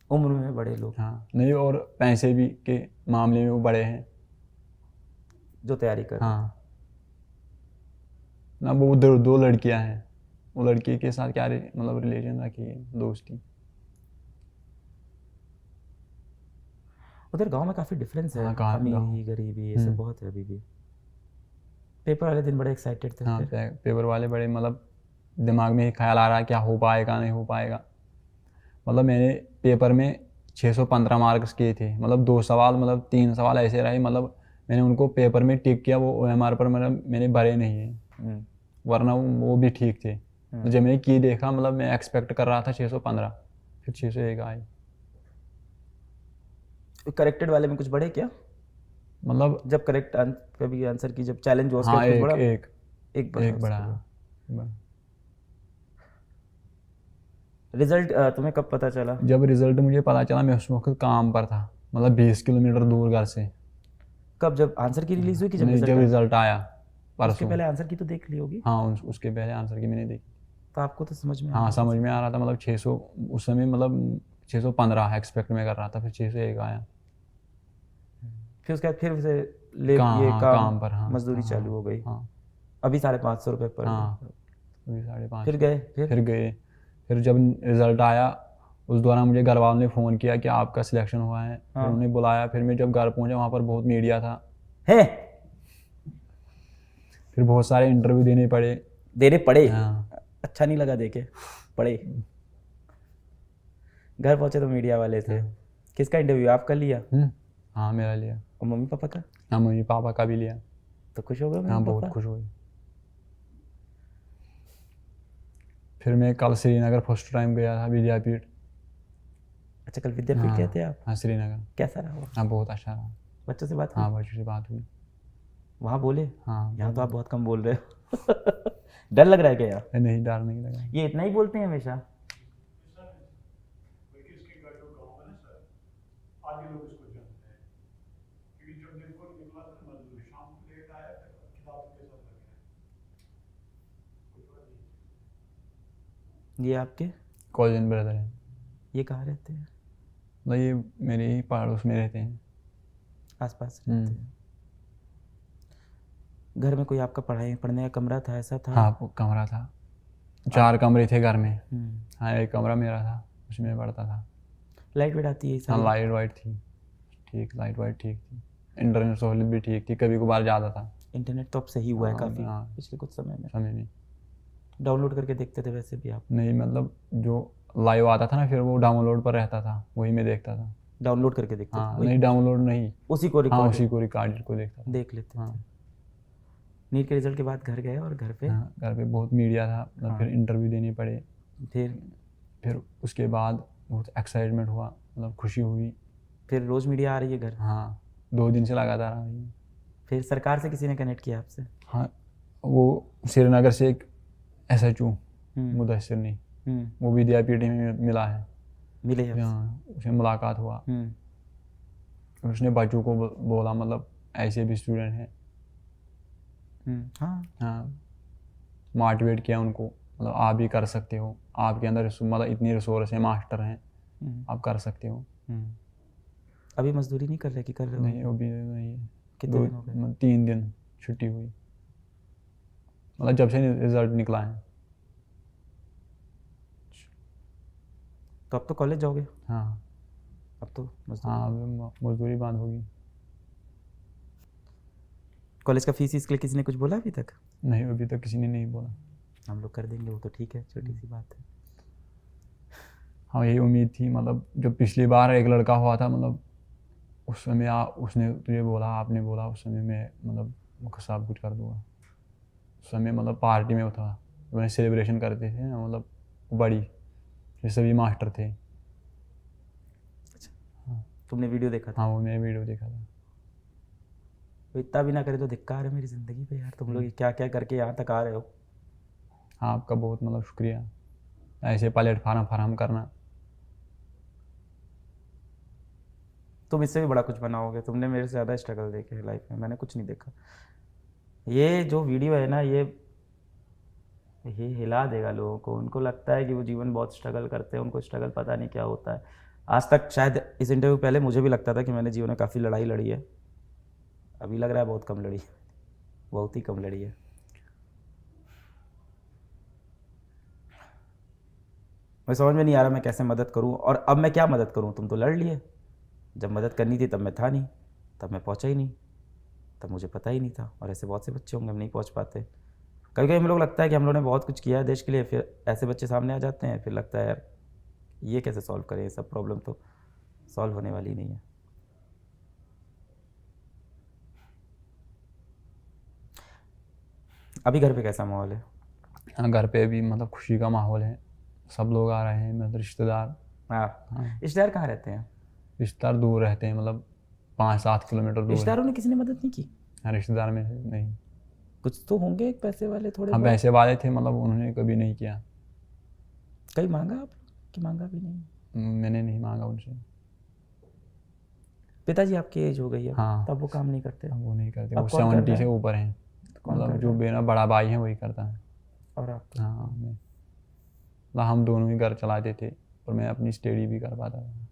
उम्र में बड़े लोग? हाँ नहीं, और पैसे भी के मामले में वो बड़े हैं जो तैयारी कर? हाँ ना, वो उधर 2 लड़कियां हैं, वो लड़की के साथ क्या मतलब रिलेशन रखी है, दोस्ती। उधर गांव में काफ़ी डिफरेंस है, हाँ, अमीरी गरीबी ये सब बहुत है अभी भी। पेपर वाले दिन बड़े एक्साइटेड थे? हाँ पेपर वाले बड़े, मतलब दिमाग में ख्याल आ रहा है क्या हो पाएगा नहीं हो पाएगा। मतलब मैंने पेपर में 615 मार्क्स किए थे, मतलब 2 सवाल, मतलब 3 सवाल ऐसे रहे, मतलब मैंने उनको पेपर में टिक किया, वो OMR पर मतलब मैंने भरे नहीं है, वरना वो भी ठीक थे। तो जब मैंने की देखा, मतलब मैं एक्सपेक्ट कर रहा था 615, फिर 601 आए। करेक्टेड वाले में कुछ बढ़े क्या? मतलब जब करेक्ट कभी आंसर की जब चैलेंज हुआ उसके हाँ बाद कुछ एक बढ़ा? एक एक बढ़ा एक बड़ा उसके बाद। बड़ा। रिजल्ट तुम्हें कब पता चला? जब रिजल्ट मुझे पता चला मैं उस वक्त काम पर था, मतलब 20 किलोमीटर दूर घर से। कब, जब आंसर की रिलीज हुई कि जब नहीं, रिजल्ट जब आया? रिजल्ट आया उसके परसों। पहले आंसर की तो देख ली होगी। हाँ उसके पहले आंसर की मैंने देखी। तो आपको तो समझ में आ हाँ रहा समझ था। में आ रहा था, मतलब 600 उस समय, मतलब 615 एक्सपेक्ट में कर रहा था, फिर 601 आया। फिर उसके बाद फिर से ले कहाँ, ये हाँ काम काम पर, हाँ मजदूरी हाँ चालू हो गई। हाँ अभी 550 रुपये पर हाँ डे। अभी 550। फिर गए फिर गए। फिर जब रिजल्ट आया उस दौरान मुझे घर वालों ने फ़ोन किया कि आपका सिलेक्शन हुआ है। फिर हाँ। उन्हें बुलाया। फिर मैं जब घर पहुंचा वहाँ पर बहुत मीडिया था। है फिर बहुत सारे इंटरव्यू देने पड़े। देने पड़े? हाँ अच्छा नहीं लगा देके? पड़े। घर पहुंचे तो मीडिया वाले थे। किसका इंटरव्यू आप कर लिया? हाँ मेरा लिया। और मम्मी पापा का? हाँ मम्मी पापा का भी लिया। तो खुश हो गए हाँ मम्मी बहुत पापा? खुश हुई। फिर मैं कल श्रीनगर फर्स्ट टाइम गया था विद्यापीठ। अच्छा, कल विद्यापीठ हाँ गए थे आप? हाँ श्रीनगर। कैसा रहा वो? हाँ बहुत अच्छा रहा। बच्चों से बात हुई? हाँ बच्चों से बात हुई। वहाँ बोले? हाँ यहाँ तो आप बहुत कम बोल रहे हो। डर लग रहा है क्या यार? नहीं, डर नहीं लगा। ये इतना ही बोलते हैं हमेशा? ये आपके कॉलेज ब्रदर है। ये कहाँ रहते हैं? मतलब ये मेरे ही पड़ोस में रहते हैं। आसपास रहते हैं? घर में कोई आपका पढ़ने का कमरा था, ऐसा था? हाँ वो कमरा था। 4 कमरे थे घर में। हम्म। हाँ एक कमरा मेरा था, उसमें पढ़ता था। लाइट वेट आती है हाँ सारी? लाइट वाइट थी ठीक, लाइट वाइट ठीक थी। इंटरनेट सहूलियत भी ठीक थी, कभी कभार ज़्यादा था। इंटरनेट तो अब सही हुआ है हाँ, काफ़ी हाँ। पिछले कुछ समय में। समय में डाउनलोड करके देखते थे वैसे भी आप? नहीं, मतलब जो लाइव आता था ना फिर वो डाउनलोड पर रहता था, वही मैं देखता था। डाउनलोड करके देखते हाँ थे? नहीं डाउनलोड नहीं, उसी को हाँ रिकॉर्ड उसी को रिकॉर्डेड को देखता था। देख लेते हाँ थे? नीट के रिजल्ट के बाद घर गए और घर पे हाँ घर पे बहुत मीडिया था, मतलब फिर इंटरव्यू देने पड़े। फिर उसके बाद बहुत एक्साइटमेंट हुआ, मतलब खुशी हुई। फिर रोज मीडिया आ रही है घर? हाँ 2 दिन से लगातार आ रही है। फिर सरकार से किसी ने कनेक्ट किया आपसे? हाँ वो श्रीनगर से एक SHO मुदस्सिर ने, वो विद्यापीठ में मिला है। मिले आपसे? हाँ उससे मुलाकात हुआ। उसने बच्चों को बोला, मतलब ऐसे भी स्टूडेंट हैं। हाँ हाँ मोटिवेट किया उनको, मतलब आप भी कर सकते हो, आपके अंदर मतलब इतनी रिसोर्स है, मास्टर हैं, आप कर सकते हो। अभी मजदूरी नहीं कर रहे कि कर रहे हो? नहीं अभी नहीं है। कितने दिन हो गए? 3 दिन छुट्टी हुई, मतलब जब से रिजल्ट निकला है। तो अब तो कॉलेज जाओगे? हाँ अब तो मजदूरी? हाँ अभी मजदूरी बंद होगी। कॉलेज का फीस इसके लिए किसी ने कुछ बोला अभी तक? नहीं अभी तक किसी ने नहीं बोला। हम लोग कर देंगे वो तो ठीक है, छोटी सी बात है। हाँ यही उम्मीद थी, मतलब जब पिछली बार एक लड़का हुआ था, मतलब उस समय उसने तुझे बोला, आपने बोला उस समय मैं मतलब सब कुछ कर दूंगा। उस समय मतलब पार्टी में था, मैंने सेलिब्रेशन करते थे ना, मतलब बड़ी, ये सभी मास्टर थे। अच्छा तुमने वीडियो देखा था? हाँ वो मैं वीडियो देखा था। तो इतना भी ना करे तो धिक्कार है मेरी ज़िंदगी पे यार, तुम लोग क्या क्या करके यहाँ तक आ रहे हो। हाँ आपका बहुत मतलब शुक्रिया, ऐसे प्लेटफार्म फराहम करना। तुम इससे भी बड़ा कुछ बनाओगे, तुमने मेरे से ज़्यादा स्ट्रगल देखे है लाइफ में, मैंने कुछ नहीं देखा। ये जो वीडियो है ना ये हिला देगा लोगों को, उनको लगता है कि वो जीवन बहुत स्ट्रगल करते हैं, उनको स्ट्रगल पता नहीं क्या होता है। आज तक शायद इस इंटरव्यू पहले मुझे भी लगता था कि मैंने जीवन में काफ़ी लड़ाई लड़ी है, अभी लग रहा है बहुत कम लड़ी है, बहुत ही कम लड़ी है। मैं समझ में नहीं आ रहा मैं कैसे मदद करूं, और अब मैं क्या मदद करूं। तुम तो लड़ लिए, जब मदद करनी थी तब मैं था नहीं, तब मैं पहुंचा ही नहीं, तब मुझे पता ही नहीं था। और ऐसे बहुत से बच्चे होंगे हम नहीं पहुंच पाते। कभी कभी हम लोग लगता है कि हम लोगों ने बहुत कुछ किया है देश के लिए, फिर ऐसे बच्चे सामने आ जाते हैं, फिर लगता है यार ये कैसे सॉल्व करें, ये सब प्रॉब्लम तो सॉल्व होने वाली नहीं है। अभी घर पे कैसा माहौल है? हाँ घर पे भी मतलब खुशी का माहौल है, सब लोग आ रहे हैं, मतलब रिश्तेदार हाँ। हाँ। रिश्तेदार कहाँ रहते हैं? रिश्तेदार दूर रहते हैं, मतलब 5-7 किलोमीटर दूर है। रिश्तेदारों ने किसी ने मदद नहीं की? हाँ, रिश्तेदार में से नहीं। कुछ तो होंगे एक पैसे वाले थोड़े हम बहुत। पैसे वाले थे, मतलब उन्होंने कभी नहीं किया। कहीं मांगा आप कि मांगा भी नहीं? मैंने नहीं मांगा उनसे। पिताजी आपकी एज हो गई है हाँ। तब वो काम नहीं करते? अब वो नहीं करते, अब वो कौन कर 70 रहा से है? ऊपर हैं। कौन कर मतलब रहा जो है? मेरा बड़ा भाई है वही करता है। और आप? हाँ, मतलब हम दोनों ही घर चलाते थे और मैं अपनी स्टडी भी कर पाता था।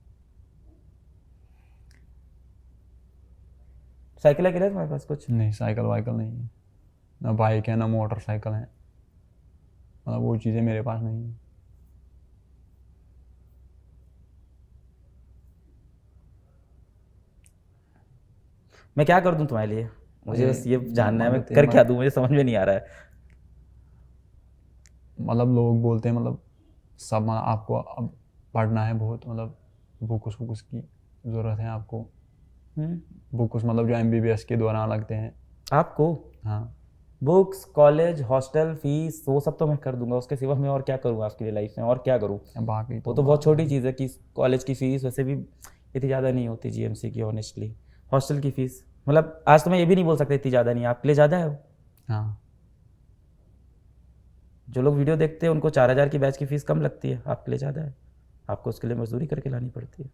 साइकिल है तुम्हारे पास कुछ? नहीं, साइकिल वाइकल नहीं है, ना बाइक है ना मोटरसाइकिल है, मतलब वो चीज़ें मेरे पास नहीं है। मैं क्या कर दूं तुम्हारे लिए? मुझे बस ये जानना है मैं मदद- कर क्या दूं, मुझे समझ में नहीं आ रहा है। मतलब लोग बोलते हैं, मतलब सब, मतलब आपको अब पढ़ना है बहुत, मतलब बुक्स की ज़रूरत है आपको। बुक्स मतलब जो MBBS के दौरान लगते हैं। आपको हाँ। बुक्स, कॉलेज, हॉस्टल फीस, वो सब तो मैं कर दूंगा। उसके सिवा मैं और क्या करूँगा आपके लिए लाइफ में? और क्या करूँ? बाकी वो तो बहुत छोटी चीज़ है कि कॉलेज की फ़ीस वैसे भी इतनी ज़्यादा नहीं होती GMC की, ऑनेस्टली। हॉस्टल की फ़ीस मतलब आज तो मैं ये भी नहीं बोल सकता इतनी ज़्यादा नहीं है, आपके लिए ज़्यादा है वो। हाँ। जो लोग वीडियो देखते हैं उनको 4,000 की बैच की फ़ीस कम लगती है, आपके लिए ज़्यादा है। आपको उसके लिए मजदूरी करके लानी पड़ती है।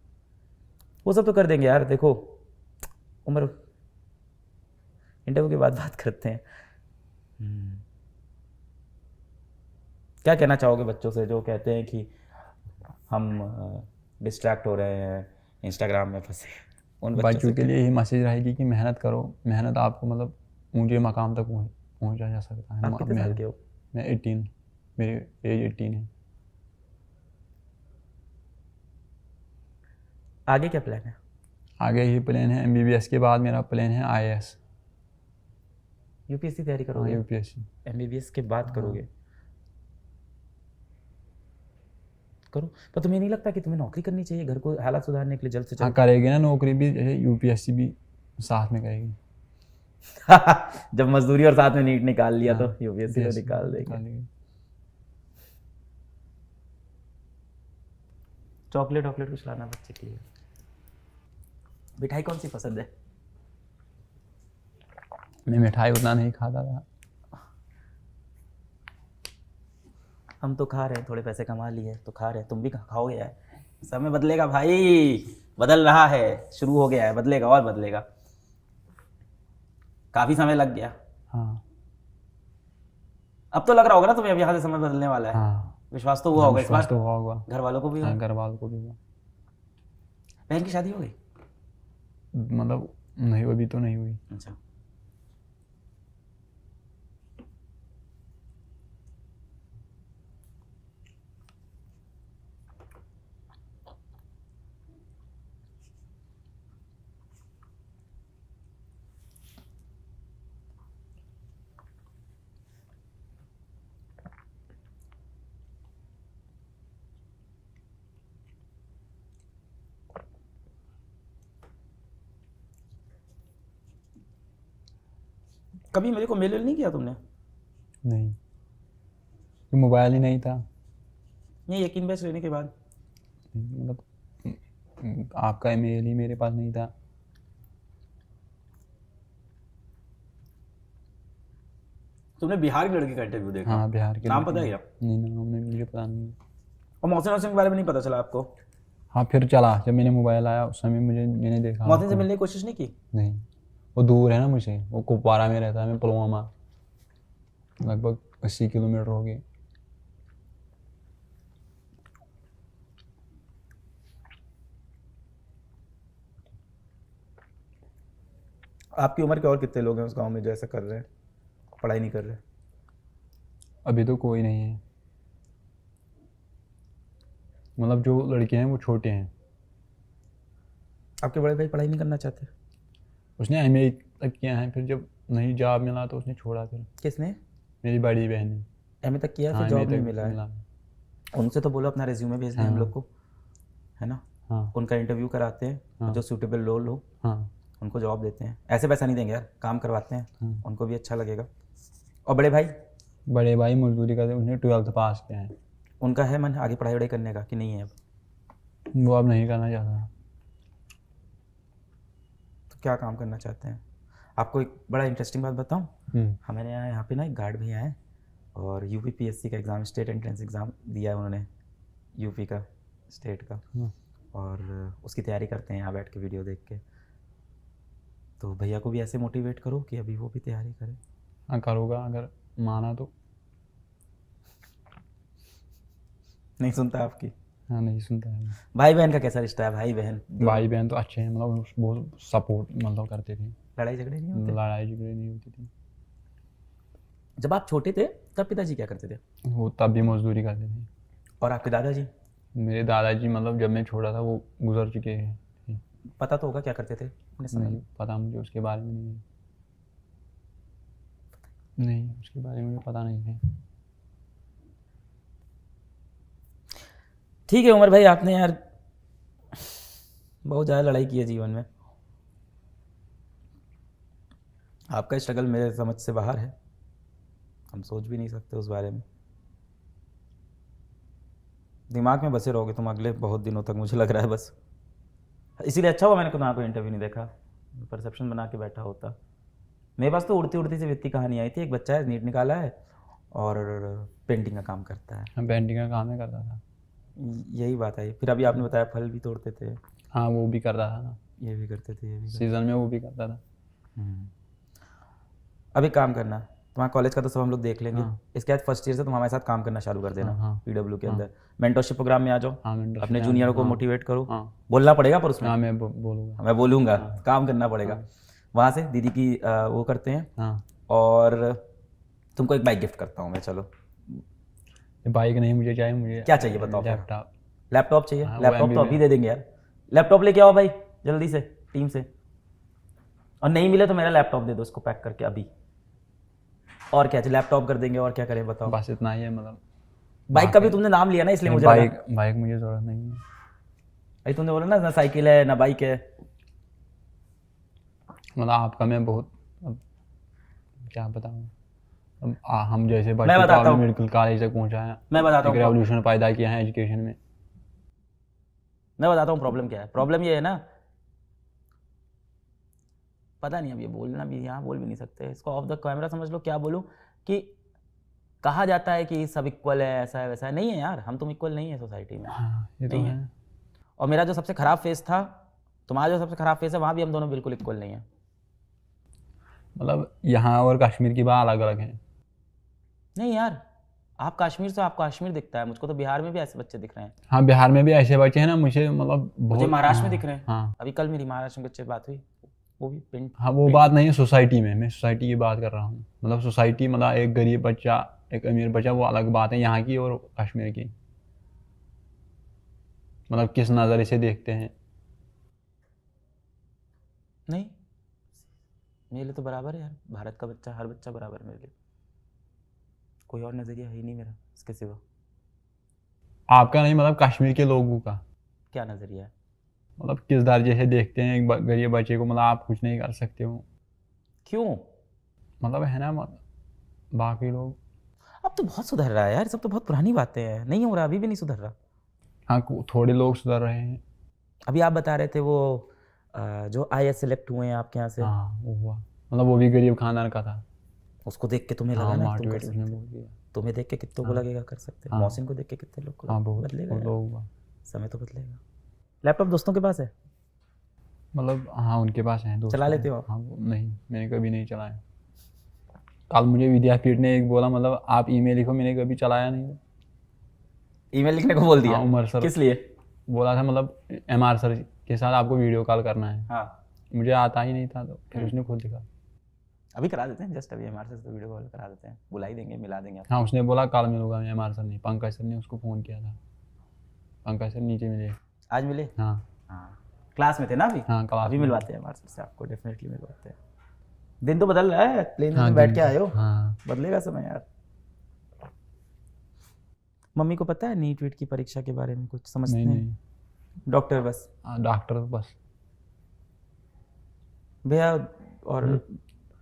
वो सब तो कर देंगे यार। देखो उम्र, इंटरव्यू के बाद बात करते हैं। क्या कहना चाहोगे बच्चों से जो कहते हैं कि हम डिस्ट्रैक्ट हो रहे हैं, इंस्टाग्राम में फंसे? उन बच्चों के लिए यही मैसेज रहेगी कि मेहनत करो, मेहनत आपको मतलब ऊंचे मकाम तक पहुंचा जा सकता है। आप कितने साल के हो? मैं 18, मेरी एज 18 है। आगे क्या प्लान है? आगे ही प्लान है MBBS के बाद मेरा प्लान है IAS। UPSC तैयारी हाँ, करोगे? UPSC। MBBS के बाद करोगे? करो, पर तुम्हें नहीं लगता कि तुम्हें नौकरी करनी चाहिए घर को हालात सुधारने के लिए जल्द से हाँ, जल्द? करेगी ना नौकरी भी, जैसे UPSC भी साथ में करेगी। जब मजदूरी और साथ में नीट निकाल लिया तो हाँ, UPSC को UPSC निकाल देंगे। निकालेगी। चॉकलेट वॉकलेट कुछ लाना बच्चे के लिए। मिठाई कौन सी पसंद है? मैं मिठाई उतना नहीं खाता था। हम तो खा रहे हैं, थोड़े पैसे कमा लिए तो खा रहे हैं, तुम भी खाओगे यार। समय बदलेगा भाई, बदल रहा है, शुरू हो गया है, बदलेगा और बदलेगा। काफी समय लग गया। हाँ। अब तो लग रहा होगा ना तुम्हें अब यहाँ से समय बदलने वाला है? हाँ, विश्वास तो हुआ होगा इस विश्वास बार? तो हुआ होगा। घर वालों को भी हुआ? हाँ, घर वालों को भी हुआ। बहन की शादी हो गई? मतलब नहीं, अभी तो नहीं हुई। अच्छा। कभी मेरे को मेल नहीं किया तुमने? नहीं, तो मोबाइल ही नहीं था। ये यकीन बैच लेने के बाद? मतलब आपका ईमेल ही मेरे पास नहीं था। तुमने बिहार के लड़के का इंटरव्यू देखा? हाँ, बिहार के नाम लड़के पता है ने- क्या? नहीं, नाम नहीं, मुझे पता नहीं। और मोहसिन वोहसिन के बारे में नहीं पता चला आपको? हाँ, फिर चला जब मैंने मोबाइल आया उस समय मैंने देखा मोहसिन से उसको। मिलने की कोशिश नहीं की? नहीं, वो दूर है ना मुझे, वो कुपवारा में रहता है, मैं पुलवामा, लगभग 80 किलोमीटर हो गए। आपकी उम्र के और कितने लोग हैं उस गांव में जो ऐसा कर रहे हैं, पढ़ाई नहीं कर रहे? अभी तो कोई नहीं है, मतलब जो लड़के हैं वो छोटे हैं। आपके बड़े भाई पढ़ाई नहीं करना चाहते? उसने MA तक किया है, फिर जब नहीं जॉब मिला तो उसने छोड़ा। फिर किसने? मेरी बड़ी बहन ने। MA तक किया, हाँ, फिर जॉब MA नहीं तक मिला है? उनसे तो बोलो अपना रिज्यूमे भेज दें हम लोग को, है ना? हाँ। उनका इंटरव्यू कराते हैं, हाँ। जो सूटेबल रोल हो हाँ। उनको जॉब देते हैं। ऐसे पैसा नहीं देंगे यार, काम करवाते हैं, हाँ। उनको भी अच्छा लगेगा। और बड़े भाई मजदूरी करते, उसने 12th पास किया है। उनका है मन आगे पढ़ाई वढ़ाई करने का कि नहीं है अब? वो अब नहीं करना चाहता। तो क्या काम करना चाहते हैं? आपको एक बड़ा इंटरेस्टिंग बात बताऊं, हमारे यहाँ पे ना एक गार्ड भैया हैं और यूपीपीएससी का एग्ज़ाम, स्टेट एंट्रेंस एग्ज़ाम दिया है उन्होंने, यूपी का, स्टेट का, और उसकी तैयारी करते हैं यहाँ बैठ के वीडियो देख के। तो भैया को भी ऐसे मोटिवेट करो कि अभी वो भी तैयारी करें। हाँ करूँगा अगर माना तो। नहीं सुनता आपकी? हाँ नहीं सुनता है। भाई बहन का कैसा रिश्ता है? भाई बहन भाई बहन तो अच्छे हैं, मतलब बहुत सपोर्ट मतलब करते थे। लड़ाई झगड़े नहीं होते? लड़ाई झगड़े नहीं होती थी। जब आप छोटे थे तब पिताजी क्या करते थे? वो तब भी मजदूरी करते थे। और आपके दादाजी? मेरे दादाजी मतलब जब मैं छोटा था वो गुजर चुके हैं। पता तो होगा क्या करते थे अपने समय नहीं में? पता मुझे उसके बारे में नहीं है। नहीं उसके बारे में मुझे पता नहीं है। ठीक है उमर भाई, आपने यार बहुत ज़्यादा लड़ाई की है जीवन में। आपका स्ट्रगल मेरे समझ से बाहर है, हम सोच भी नहीं सकते उस बारे में। दिमाग में बसे रहोगे तुम अगले बहुत दिनों तक, मुझे लग रहा है बस। इसीलिए अच्छा हुआ मैंने तुम्हारा कोई इंटरव्यू नहीं देखा, परसेप्शन बना के बैठा होता। मेरे पास तो उड़ती उड़ती सी वित्ती कहानी आई थी। एक बच्चा है, नीट निकाला है और पेंटिंग का काम करता है। हम पेंटिंग का काम ही करता था। यही बात आई। फिर अभी आपने बताया फल भी तोड़ते थे। हाँ वो भी करता था ना, ये भी करते थे, ये भी करते सीजन में वो भी करता था। थे। अभी काम करना, तुम्हारा कॉलेज का तो सब हम लोग देख लेंगे। हाँ। इसके बाद फर्स्ट ईयर से तुम हमारे साथ काम करना चालू कर देना। हाँ। पीडब्ल्यू के अंदर मेंटरशिप प्रोग्राम में आ जाओ। हाँ mentorship अपने में जूनियरों को हाँ। मोटिवेट करो। हाँ। बोलना पड़ेगा पर उसमें। हाँ मैं बोलूँगा। मैं बोलूँगा, काम करना पड़ेगा। वहाँ से दीदी की वो करते हैं। हाँ और तुमको एक बाइक गिफ्ट करता हूँ मैं। चलो बाइक नहीं मुझे चाहिए, मुझे क्या चाहिए बताओ? लैपटॉप। लैपटॉप चाहिए? हाँ, वो लैपटॉप तो MBA अभी दे देंगे यार। लैपटॉप लेके आओ भाई जल्दी से टीम से। और नहीं मिले तो मेरा लैपटॉप दे दो इसको पैक करके अभी। और क्या चाहिए? लैपटॉप कर देंगे, और क्या करें बताओ? बस इतना ही है मतलब। बाइक का भी तुमने नाम लिया ना, इसलिए मुझे लगा। बाइक मुझे ज़रूरत नहीं है भाई तुमने बोला ना साइकिल है ना बाइक है। मतलब आपका मैं बहुत अब क्या बताऊँ। अब हम जैसे मैं बच्चे को बताता आपने हूँ। मेडिकल कॉलेज तक पहुँचाया, मैं बताता एक हूँ रेवोल्यूशन पैदा किया है एजुकेशन में। मैं बताता हूँ प्रॉब्लम क्या है। प्रॉब्लम ये है ना, पता नहीं अब ये बोलना भी, यहाँ बोल भी नहीं सकते इसको, ऑफ द कैमरा समझ लो। क्या बोलूँ कि कहा जाता है कि सब इक्वल है, ऐसा है वैसा है। नहीं है यार, हम तुम इक्वल नहीं है सोसाइटी में। हाँ ये तो नहीं है। और मेरा जो सबसे खराब फेस था, तुम्हारा जो सबसे खराब फेस है, वहाँ भी हम दोनों बिल्कुल इक्वल नहीं है। मतलब यहाँ और कश्मीर की बात अलग अलग है। नहीं यार, आप कश्मीर से, आपको कश्मीर दिखता है, मुझको तो बिहार में भी ऐसे बच्चे दिख रहे हैं। हाँ बिहार में भी ऐसे बच्चे हैं ना, मुझे मतलब मुझे बहुत महाराष्ट्र में हाँ, दिख रहे हैं। हाँ अभी कल मेरी महाराष्ट्र में बच्चे से बात हुई, वो भी पेंट। हाँ वो बात नहीं है सोसाइटी में, मैं सोसाइटी की बात कर रहा हूँ। मतलब सोसाइटी मतलब एक गरीब बच्चा एक अमीर बच्चा वो अलग बात है, यहाँ की और कश्मीर की। मतलब किस नज़रिए से देखते हैं। नहीं, मेरे लिए तो बराबर है यार। भारत का बच्चा, हर बच्चा बराबर है मेरे लिए। कोई और नज़रिया है ही नहीं मेरा इसके सिवा। आपका नहीं, मतलब कश्मीर के लोगों का क्या नज़रिया है? मतलब किस दर्जे से देखते हैं एक गरीब बच्चे को। मतलब आप कुछ नहीं कर सकते हो, क्यों? मतलब है ना, मतलब बाकी लोग। अब तो बहुत सुधर रहा है यार, सब तो बहुत पुरानी बातें हैं। नहीं हो रहा, अभी भी नहीं सुधर रहा। हाँ थोड़े लोग सुधर रहे हैं। अभी आप बता रहे थे वो जो IAS सेलेक्ट हुए हैं आपके यहाँ से, हाँ वो हुआ, मतलब वो भी गरीब खानदान का था। उसको देख के तुम्हें हाँ लगा ना कि तुम कर मोटिवेट उसने सकते हो? बोल दिया। तुम्हें देख के कितनों को लगेगा कर सकते हैं। हाँ। मौसिन को देख के कितने लोग को हाँ बहुत बदलेगा यार। लोग हुआ। समय तो बदलेगा। लैपटॉप दोस्तों के पास है? मतलब हाँ उनके पास है दोस्त। चला लेते हो आप? हाँ नहीं मैंने कभी नहीं चलाया। कल मुझे विद्यापीठ ने एक बोला, मतलब आप ईमेल लिखो, मैंने कभी चलाया नहीं। ईमेल लिखने को बोल दिया? हाँ उमर सर किस लिए? बोला था, मतलब MR सर के साथ आपको वीडियो कॉल करना है। हाँ, मुझे आता ही नहीं था, तो फिर उसने खुद लिखा। अभी करा देते हैं, जस्ट अभी हमारे से वीडियो कॉल करा देते हैं, बुला ही देंगे, मिला देंगे आपको। हाँ उसने बोला कल मिलूंगा मैं। MR सर ने, पंकज सर ने उसको फ़ोन किया था। पंकज सर नीचे मिले। आज मिले? हाँ हाँ, क्लास में थे ना अभी? हाँ क्लास अभी में। मिलवाते हैं हमारे से आपको, डेफिनेटली मिलवाते हैं। दिन तो बदल रहा है, प्लेन हाँ में बैठ के आए हो, हाँ बदलेगा समय यार। मम्मी को पता है नीट वीट की परीक्षा के बारे में कुछ समझते नहीं हैं? नहीं डॉक्टर बस? डॉक्टर बस। भैया और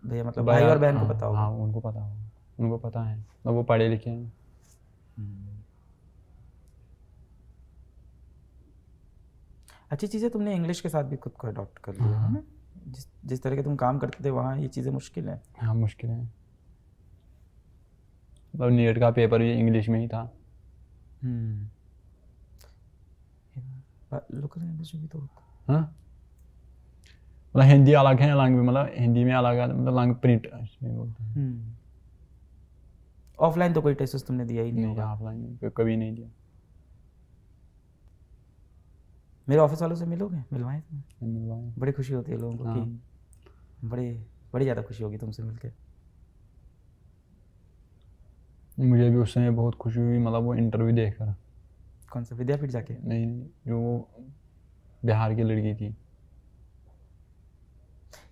भैया मतलब भाई और बहन को पता होगा? हाँ उनको पता होगा, उनको पता है, मतलब वो पढ़े लिखे हैं। अच्छी चीज़ है तुमने इंग्लिश के साथ भी खुद को अडॉप्ट कर लिया है ना। जिस तरह के तुम काम करते थे वहाँ ये चीज़ें मुश्किल है। हाँ मुश्किल है, मतलब नीट का पेपर भी इंग्लिश में ही था। लोकल लैंग्वेज भी तो हाँ मतलब हिंदी अलग है, लैंग्वेज मतलब हिंदी में अलग है, मतलब लैंग्वेज प्रिंट बोलते हैं। ऑफलाइन तो कोई टेस्ट तुमने दिया ही नहीं नहीं, होगा। ऑफलाइन कभी नहीं दिया। मेरे ऑफिस वालों से मिलोगे, मिलवाएं तुम्हें? मिलवाए। बड़ी खुशी होती है लोगों को कि बड़ी ज़्यादा खुशी होगी तुमसे मिलके। मुझे भी उस समय बहुत खुशी हुई, मतलब वो इंटरव्यू देखकर। कौन सा, विद्यापीठ जाके? नहीं, जो बिहार की लड़की थी।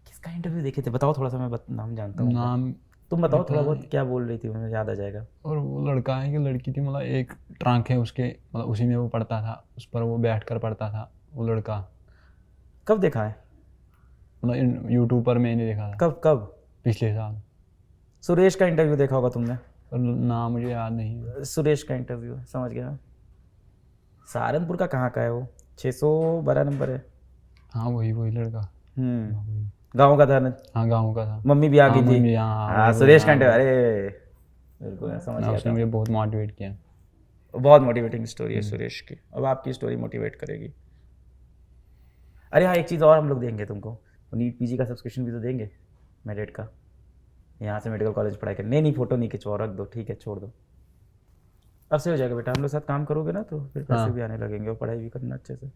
किसका इंटरव्यू देखे थे बताओ थोड़ा सा, मैं नाम जानता हूँ। नाम तुम बताओ थोड़ा बहुत, क्या बोल रही थी, मुझे याद आ जाएगा। और वो लड़का है कि लड़की थी, मतलब एक ट्रंक है उसके, मतलब उसी में वो पढ़ता था, उस पर वो बैठ कर पढ़ता था वो लड़का। कब देखा है? मतलब यूट्यूब पर मैंने देखा था। कब? पिछले साल। सुरेश का इंटरव्यू देखा होगा तुमने? पर नाम मुझे याद नहीं है। सुरेश का इंटरव्यू, समझ गया। सहारनपुर का कहाँ का है वो? 612 नंबर है। हाँ वही लड़का। गाँव का था ना? हाँ गाँव का था। मम्मी भी आ गई थी। हाँ सुरेश का इंटरव्यू, अरे बिल्कुल समझ गया। उसने मुझे बहुत मोटिवेट किया। बहुत मोटिवेटिंग स्टोरी है सुरेश की। अब आपकी स्टोरी मोटिवेट करेगी। अरे हाँ, एक चीज़ और हम लोग देंगे तुमको, नीट पीजी का सब्सक्रिप्शन भी तो देंगे, मेरिट का। यहाँ से मेडिकल कॉलेज पढ़ाई कर। नहीं फोटो नहीं खिंचवाओ, रख दो, ठीक है छोड़ दो। अब से हो जाएगा बेटा, हम लोग साथ काम करोगे ना तो फिर पैसे भी आने लगेंगे और पढ़ाई भी करना अच्छे से।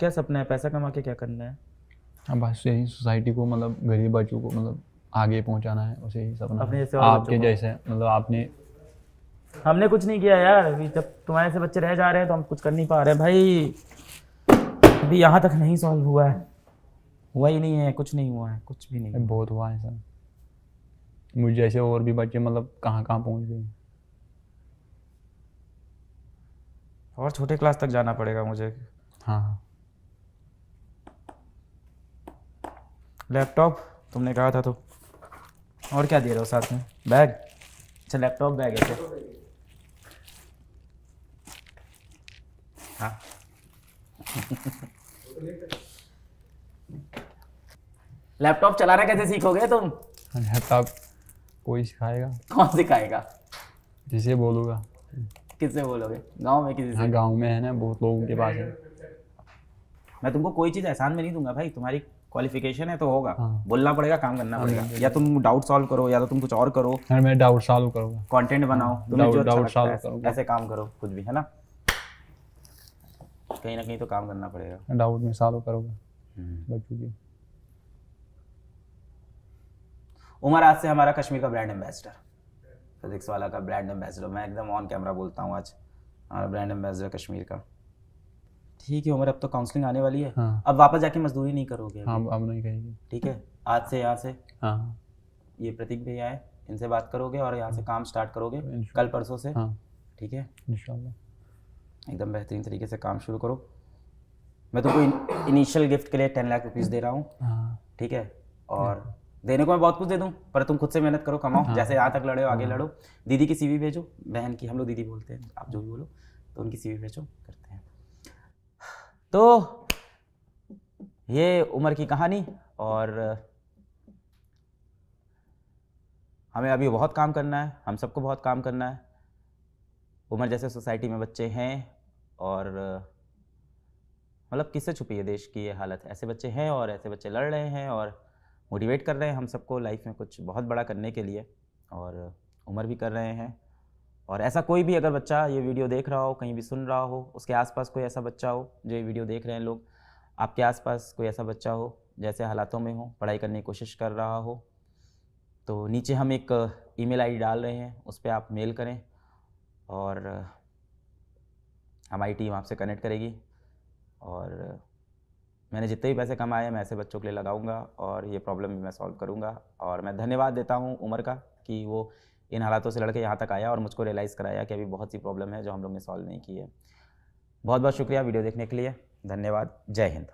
क्या सपना है, पैसा कमा के क्या करना है? अब बस यही सोसाइटी को, मतलब गरीब बच्चों को मतलब आगे पहुंचाना है, उसे ही सपना अपने है। जैसे और आपके बच्चों को। जैसे मतलब आपने। हमने कुछ नहीं किया यार, अभी जब तुम्हारे से बच्चे रह जा रहे हैं तो हम कुछ कर नहीं पा रहे भाई। अभी यहाँ तक नहीं सॉल्व हुआ है, हुआ ही नहीं है, कुछ नहीं हुआ है, कुछ भी नहीं। बहुत हुआ है सर, मुझे जैसे और भी बच्चे मतलब कहाँ पहुँच गए। और छोटे क्लास तक जाना पड़ेगा मुझे। हाँ लैपटॉप तुमने कहा था तो, और क्या दे रहे हो साथ में? बैग? अच्छा लैपटॉप बैग है क्या? हाँ लैपटॉप चलाना कैसे सीखोगे तुम? लैपटॉप कोई सिखाएगा। कौन सिखाएगा? जिसे बोलूँगा। किससे बोलोगे? गांव में किसी से? हाँ गांव में है ना, बहुत लोगों के पास है। मैं तुमको कोई चीज़ एहसान में नहीं दूंगा भाई, तुम्हारी क्वालिफिकेशन है तो होगा। हाँ। बोलना पड़ेगा, काम करना पड़ेगा। या तुम डाउट सॉल्व करो या तो तुम कुछ और करो, यार मैं डाउट सॉल्व करूँगा। कंटेंट बनाओ, तुम्हें जो अच्छा डाउट लगता है सॉल्व करूँगा। ऐसे काम करो, कुछ भी है ना, कहीं ना कहीं तो काम करना पड़ेगा। डाउट में सॉल्व करूँगा बच्चों की। उमर आज से हमारा कश्मीर का ब्रांड एम्बेसडर, फिजिक्स वाला का ब्रांड एम्बेसडर। मैं एकदम ऑन कैमरा बोलता हूँ, आज हमारा ब्रांड एम्बेसडर कश्मीर का। ठीक है उमर, अब तो काउंसलिंग आने वाली है। हाँ। अब वापस जाके मजदूरी नहीं करोगे? हाँ अब नहीं कहेंगे। ठीक है, आज से यहाँ से हाँ ये प्रतीक भैया है, इनसे बात करोगे और यहाँ से काम स्टार्ट करोगे कल परसों से। हाँ ठीक है, इंशाल्लाह एकदम बेहतरीन तरीके से काम शुरू करो। मैं तुमको इनिशियल गिफ्ट के लिए 10 लाख रुपीज़ दे रहा हूँ। हाँ ठीक है, और देने को मैं बहुत कुछ दे दूँ, पर तुम खुद से मेहनत करो, कमाओ। जैसे यहाँ तक लड़े हो आगे लड़ो। दीदी की सीवी भेजो, बहन की, हम लोग दीदी बोलते हैं, आप जो भी बोलो, तो उनकी सीवी भेजो, करते हैं। तो ये उमर की कहानी, और हमें अभी बहुत काम करना है, हम सबको बहुत काम करना है। उमर जैसे सोसाइटी में बच्चे हैं, और मतलब किससे छुपी है देश की ये हालत। ऐसे बच्चे हैं और ऐसे बच्चे लड़ रहे हैं और मोटिवेट कर रहे हैं हम सबको लाइफ में कुछ बहुत बड़ा करने के लिए, और उमर भी कर रहे हैं। और ऐसा कोई भी अगर बच्चा ये वीडियो देख रहा हो, कहीं भी सुन रहा हो, उसके आसपास कोई ऐसा बच्चा हो जो ये वीडियो देख रहे हैं लोग, आपके आसपास कोई ऐसा बच्चा हो जैसे हालातों में हो, पढ़ाई करने की कोशिश कर रहा हो, तो नीचे हम एक ईमेल आईडी डाल रहे हैं, उस पर आप मेल करें और हमारी टीम आपसे कनेक्ट करेगी। और मैंने जितने भी पैसे कमाए मैं ऐसे बच्चों के लिए लगाऊंगा और ये प्रॉब्लम भी मैं सॉल्व करूंगा। और मैं धन्यवाद देता हूं उमर का कि वो इन हालातों से लड़के यहाँ तक आया और मुझको रियलाइज़ कराया कि अभी बहुत सी प्रॉब्लम है जो हम लोग ने सॉल्व नहीं की है। बहुत बहुत शुक्रिया वीडियो देखने के लिए, धन्यवाद, जय हिंद।